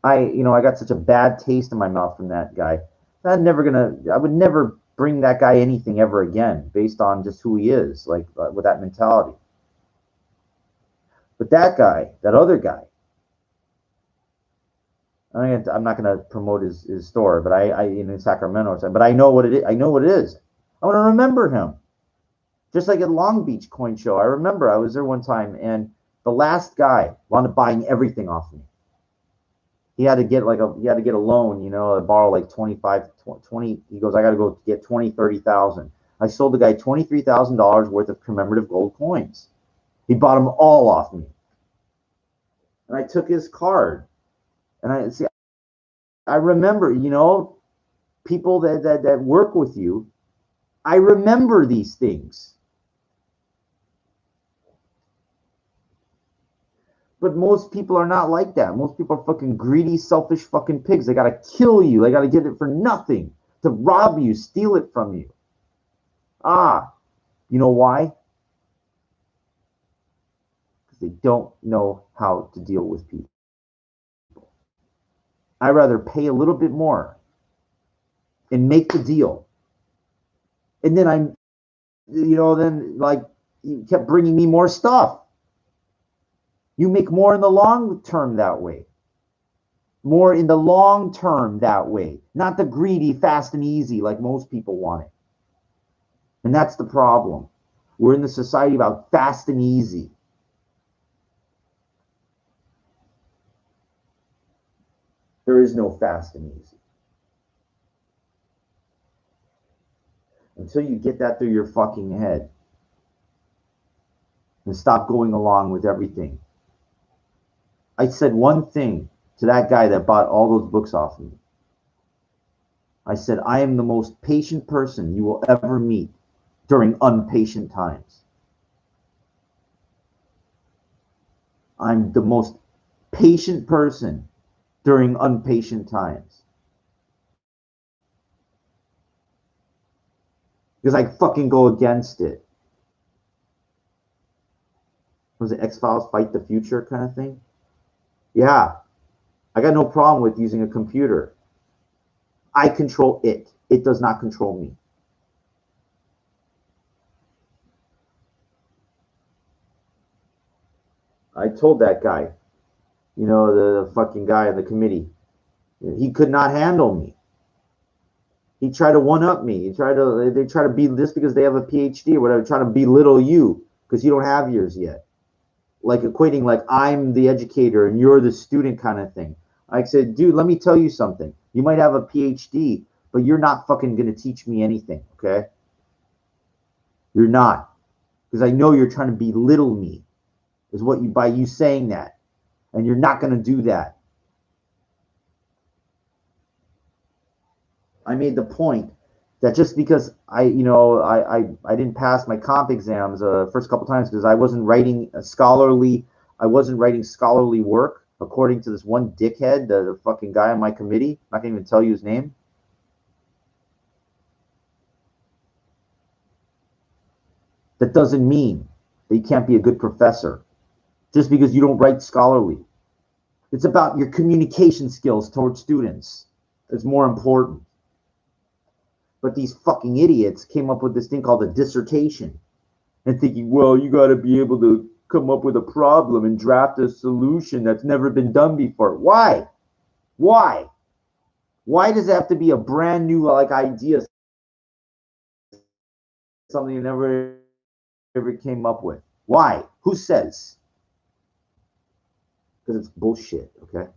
I got such a bad taste in my mouth from that guy. I would never bring that guy anything ever again based on just who he is, like with that mentality. But that guy, that other guy, I'm not going to promote his store, but I in Sacramento or something, but I know what it is. I know what it is. I want to remember him. Just like at Long Beach Coin Show, I remember I was there one time, and the last guy wound up buying everything off me. he had to get a loan, you know, borrow like 20. He goes, I got to go get 30,000. I sold the guy $23,000 worth of commemorative gold coins. He bought them all off me. And I took his card. And I remember, you know, people that work with you, I remember these things. But most people are not like that. Most people are fucking greedy, selfish fucking pigs. They gotta kill you. They gotta get it for nothing. To rob you, steal it from you. You know why? Because they don't know how to deal with people. I'd rather pay a little bit more and make the deal. And then then like you kept bringing me more stuff. You make more in the long term that way. More in the long term that way. Not the greedy, fast and easy like most people want it. And that's the problem. We're in the society about fast and easy. There is no fast and easy. Until you get that through your fucking head and stop going along with everything. I said one thing to that guy that bought all those books off me. I said, I am the most patient person you will ever meet during unpatient times. I'm the most patient person during unpatient times. Because I fucking go against it. Was it X-Files Fight the Future kind of thing? Yeah. I got no problem with using a computer. I control it. It does not control me. I told that guy, you know, the fucking guy in the committee, he could not handle me. He tried to one-up me. They try to be just because they have a PhD or whatever, trying to belittle you because you don't have yours yet. Like equating like I'm the educator and you're the student kind of thing. I said, dude, let me tell you something. You might have a PhD, but you're not fucking going to teach me anything, okay? You're not. Because I know you're trying to belittle me, is what you, by you saying that. And you're not going to do that. I made the point that just because I didn't pass my comp exams first couple times because I wasn't writing scholarly work according to this one dickhead, the fucking guy on my committee. I'm not gonna even tell you his name. That doesn't mean that you can't be a good professor just because you don't write scholarly. It's about your communication skills towards students. It's more important. But these fucking idiots came up with this thing called a dissertation and thinking, well, you got to be able to come up with a problem and draft a solution that's never been done before. Why? Why? Why does it have to be a brand new like idea? Something you never ever came up with. Why? Who says? Because it's bullshit, okay?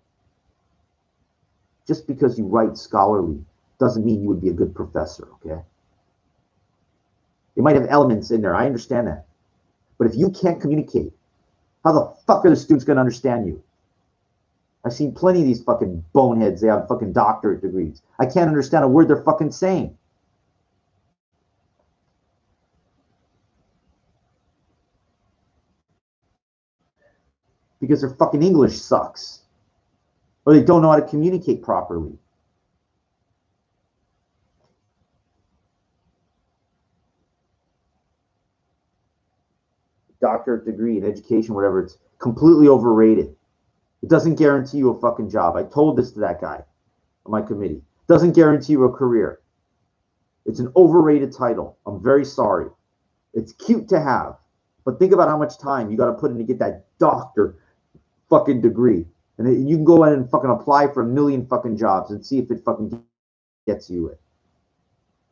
Just because you write scholarly doesn't mean you would be a good professor, okay? You might have elements in there. I understand that. But if you can't communicate, how the fuck are the students going to understand you? I've seen plenty of these fucking boneheads. They have fucking doctorate degrees. I can't understand a word they're fucking saying. Because their fucking English sucks. Or they don't know how to communicate properly. Doctorate degree in education, whatever, it's completely overrated. It doesn't guarantee you a fucking job. I told this to that guy on my committee. It doesn't guarantee you a career. It's an overrated title. I'm very sorry. It's cute to have, but think about how much time you got to put in to get that doctor fucking degree. And you can go in and fucking apply for a million fucking jobs and see if it fucking gets you it.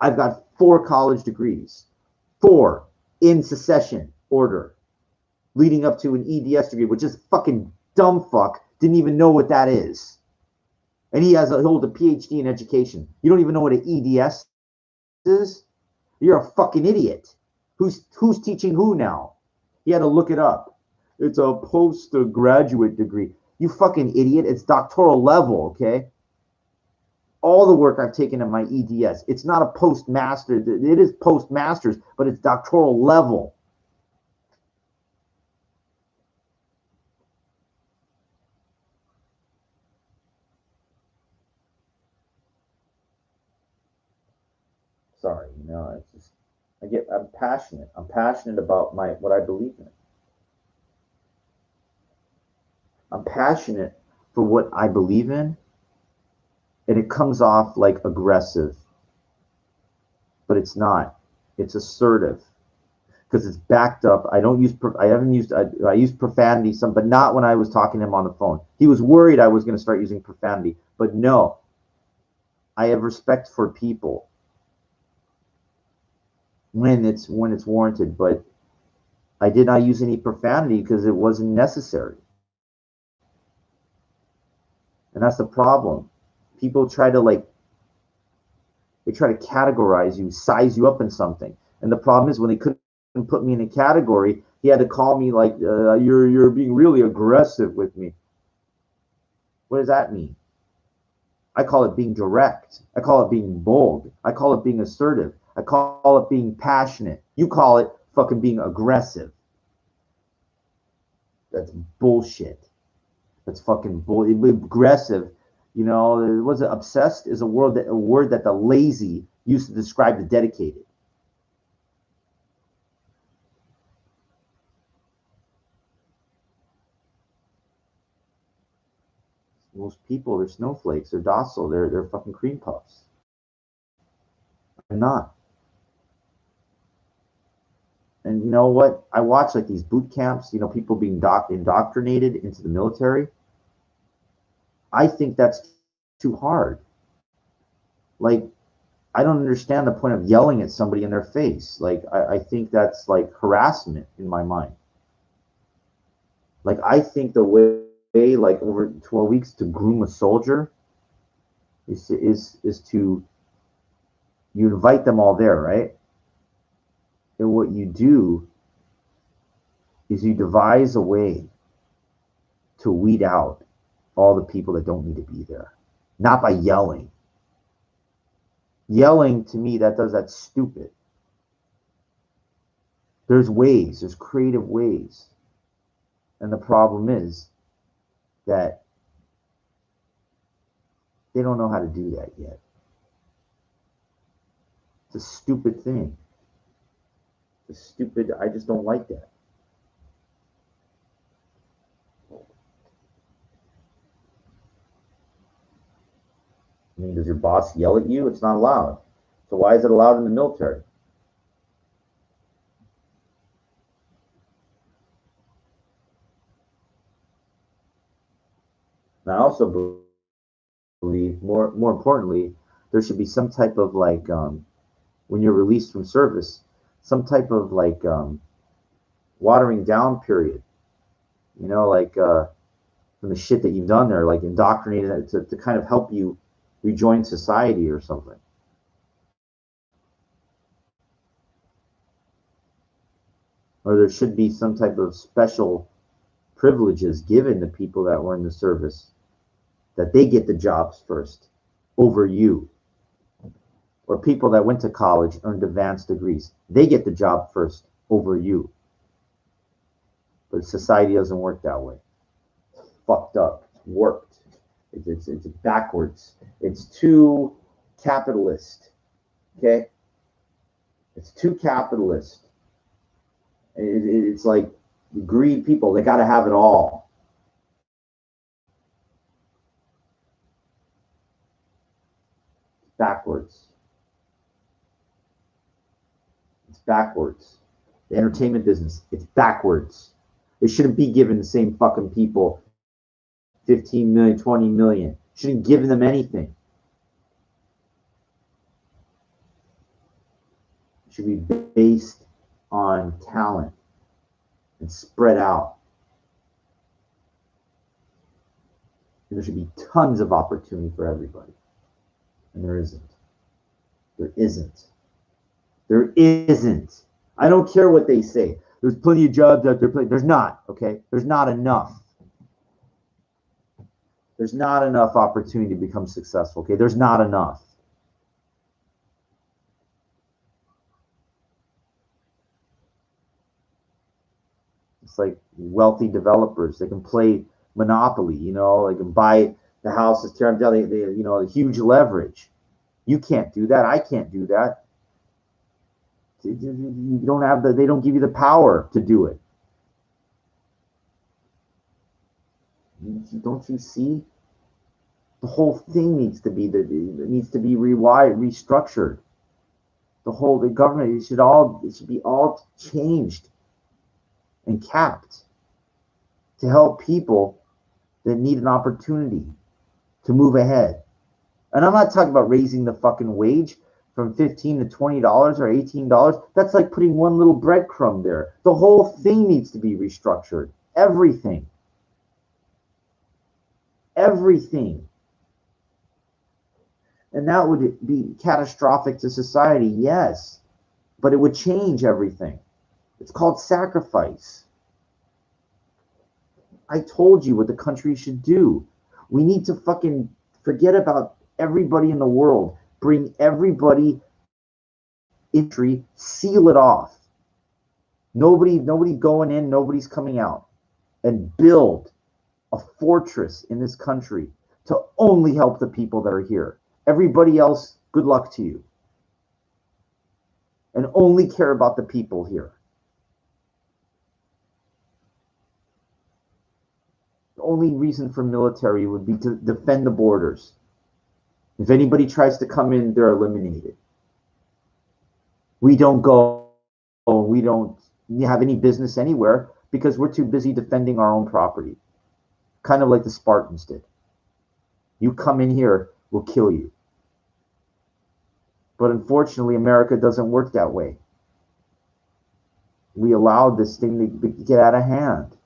I've got 4 college degrees, 4 in succession order, leading up to an EDS degree, which is fucking dumb fuck didn't even know what that is. And he holds a PhD in education. You don't even know what an EDS is? You're a fucking idiot. Who's teaching who now? He had to look it up. It's a postgraduate degree. You fucking idiot. It's doctoral level, okay? All the work I've taken in my EDS, it's not a postmaster. It is postmasters, but it's doctoral level. Sorry, it's just I'm passionate. I'm passionate about what I believe in. I'm passionate for what I believe in, and it comes off like aggressive, but it's not. It's assertive because it's backed up. I don't use. I haven't used. I use profanity some, but not when I was talking to him on the phone. He was worried I was going to start using profanity, but no. I have respect for people when it's warranted, but I did not use any profanity because it wasn't necessary. And that's the problem. People try to they try to categorize you, size you up in something. And the problem is when they couldn't put me in a category, he had to call me like you're being really aggressive with me. What does that mean? I call it being direct. I call it being bold. I call it being assertive. I call it being passionate. You call it fucking being aggressive. That's bullshit. That's fucking bull. Aggressive. Was it obsessed is a word that the lazy used to describe the dedicated. Most people, they're snowflakes. They're docile. They're fucking cream puffs. They're not. And you know what? I watch like these boot camps. People being indoctrinated into the military. I think that's too hard. Like, I don't understand the point of yelling at somebody in their face. Like, I think that's like harassment in my mind. Like, I think the way like over 12 weeks to groom a soldier is to you invite them all there, right? And what you do is you devise a way to weed out all the people that don't need to be there, not by yelling. Yelling to me that's stupid. There's creative ways, and the problem is that they don't know how to do that yet. It's a stupid thing. It's stupid. I just don't like that. I mean, does your boss yell at you? It's not allowed. So why is it allowed in the military? And I also believe, more importantly, there should be some type of when you're released from service, some type of watering down period. From the shit that you've done there, like indoctrinated to kind of help you rejoin society or something. Or there should be some type of special privileges given to people that were in the service, that they get the jobs first over you. Or people that went to college, earned advanced degrees, they get the job first over you. But society doesn't work that way. It's fucked up. It's warped. It's backwards. It's too capitalist. Okay? It's too capitalist. It's like greed people. They got to have it all. Backwards. It's backwards. The entertainment business, it's backwards. It shouldn't be given the same fucking people 15 million, 20 million. Shouldn't give them anything. It should be based on talent and spread out. There should be tons of opportunity for everybody. And there isn't. There isn't. There isn't. I don't care what they say. There's plenty of jobs out there. There's not, okay? There's not enough. There's not enough opportunity to become successful, okay? There's not enough. It's like wealthy developers. They can play Monopoly, you know, they can buy the houses, tear them down, they you know, huge leverage. You can't do that. I can't do that. You don't have the, they don't give you the power to do it. Don't you see? The whole thing needs to be rewired, restructured. The government, it should be all changed and capped to help people that need an opportunity to move ahead. And I'm not talking about raising the fucking wage from $15 to $20 or $18. That's like putting one little breadcrumb there. The whole thing needs to be restructured. Everything. Everything. And that would be catastrophic to society, yes. But it would change everything. It's called sacrifice. I told you what the country should do. We need to fucking forget about everybody in the world. Bring everybody entry, seal it off. Nobody going in, nobody's coming out. And build a fortress in this country to only help the people that are here. Everybody else, good luck to you. And only care about the people here. The only reason for military would be to defend the borders. If anybody tries to come in, they're eliminated. We don't go, we don't have any business anywhere because we're too busy defending our own property. Kind of like the Spartans did. You come in here, we'll kill you. But unfortunately, America doesn't work that way. We allowed this thing to get out of hand.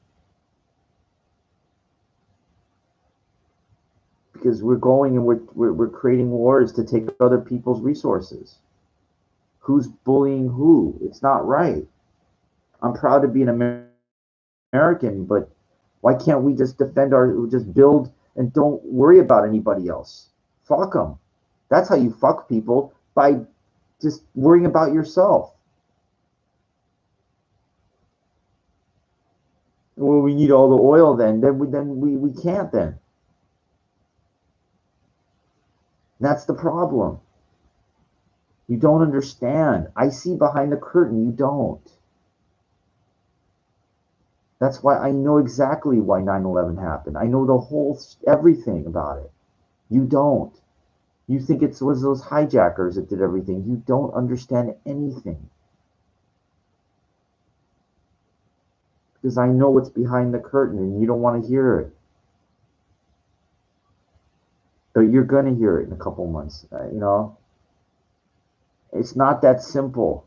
Because we're going and we're creating wars to take other people's resources. Who's bullying who? It's not right. I'm proud to be an American, but why can't we just just build and don't worry about anybody else? Fuck them. That's how you fuck people, by just worrying about yourself. Well, we need all the oil then we can't then. That's the problem. You don't understand. I see behind the curtain. You don't. That's why I know exactly why 9/11 happened. I know the whole, everything about it. You don't. You think it was those hijackers that did everything. You don't understand anything. Because I know what's behind the curtain and you don't want to hear it. But you're going to hear it in a couple months. You know, it's not that simple.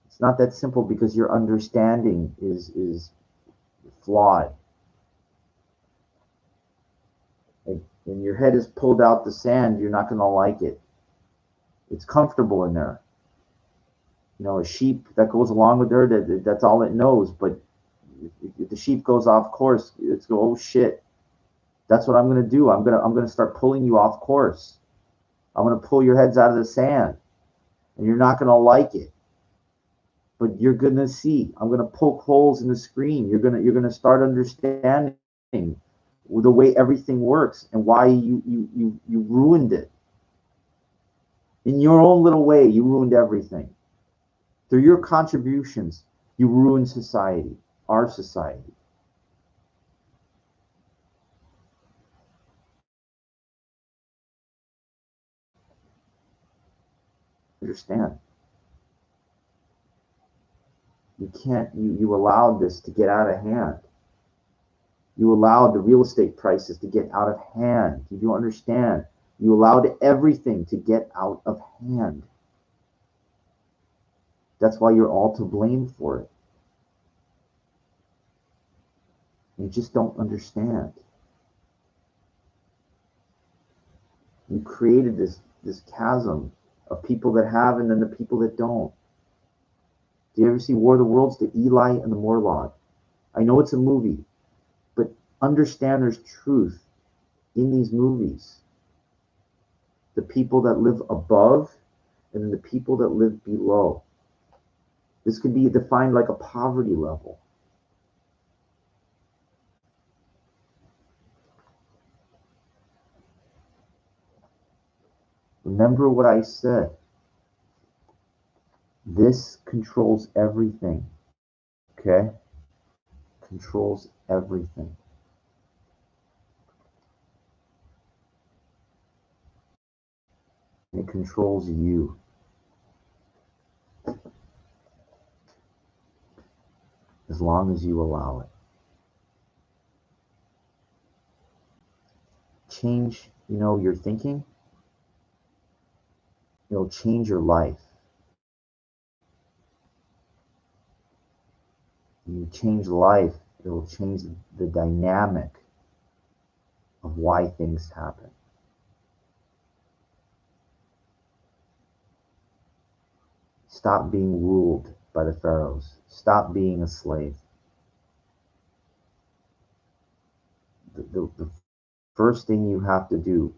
It's not that simple because your understanding is flawed. And your head is pulled out the sand, you're not going to like it. It's comfortable in there. You know, a sheep that goes along with her, that's all it knows. But if the sheep goes off course, it's go, oh shit. That's what I'm going to do. I'm going to start pulling you off course. I'm going to pull your heads out of the sand, and you're not going to like it. But you're going to see. I'm going to poke holes in the screen. You're going to start understanding the way everything works and why you ruined it. In your own little way, you ruined everything. Through your contributions, you ruined society, our society. Understand? You can't, you allowed this to get out of hand. You allowed the real estate prices to get out of hand. You don't understand. You allowed everything to get out of hand. That's why you're all to blame for it. You just don't understand. You created this chasm of people that have and then the people that don't. Do you ever see War of the Worlds, the Eli and the Morlock? I know it's a movie, but understand there's truth in these movies. The people that live above and then the people that live below. This could be defined like a poverty level. Remember what I said. This controls everything. Okay? Controls everything. It controls you. As long as you allow it. Change, your thinking. It'll change your life. You change life, it will change the dynamic of why things happen. Stop being ruled by the pharaohs. Stop being a slave. The first thing you have to do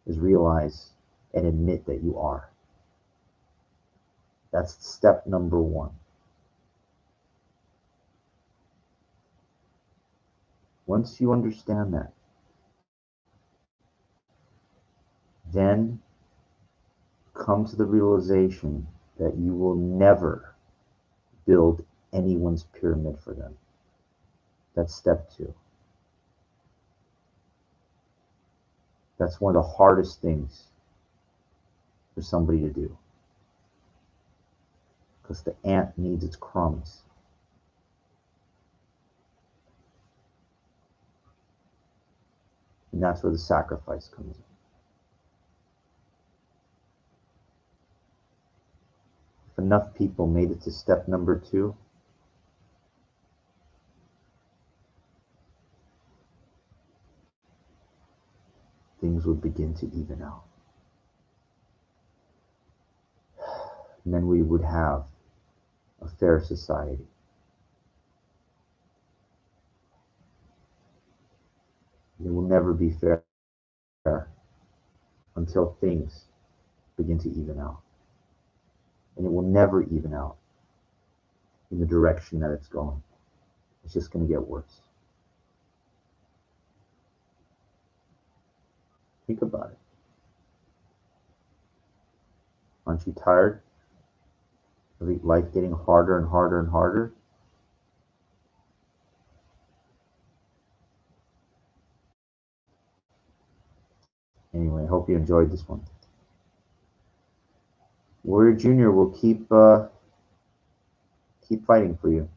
is realize and admit that you are. That's step number one. Once you understand that, then come to the realization that you will never build anyone's pyramid for them. That's step two. That's one of the hardest things for somebody to do. Because the ant needs its crumbs. And that's where the sacrifice comes in. If enough people made it to step number two, things would begin to even out. And then we would have a fair society. It will never be fair until things begin to even out. And it will never even out in the direction that it's going. It's just going to get worse. Think about it. Aren't you tired of life getting harder and harder and harder? Anyway, I hope you enjoyed this one. Warrior Junior will keep fighting for you.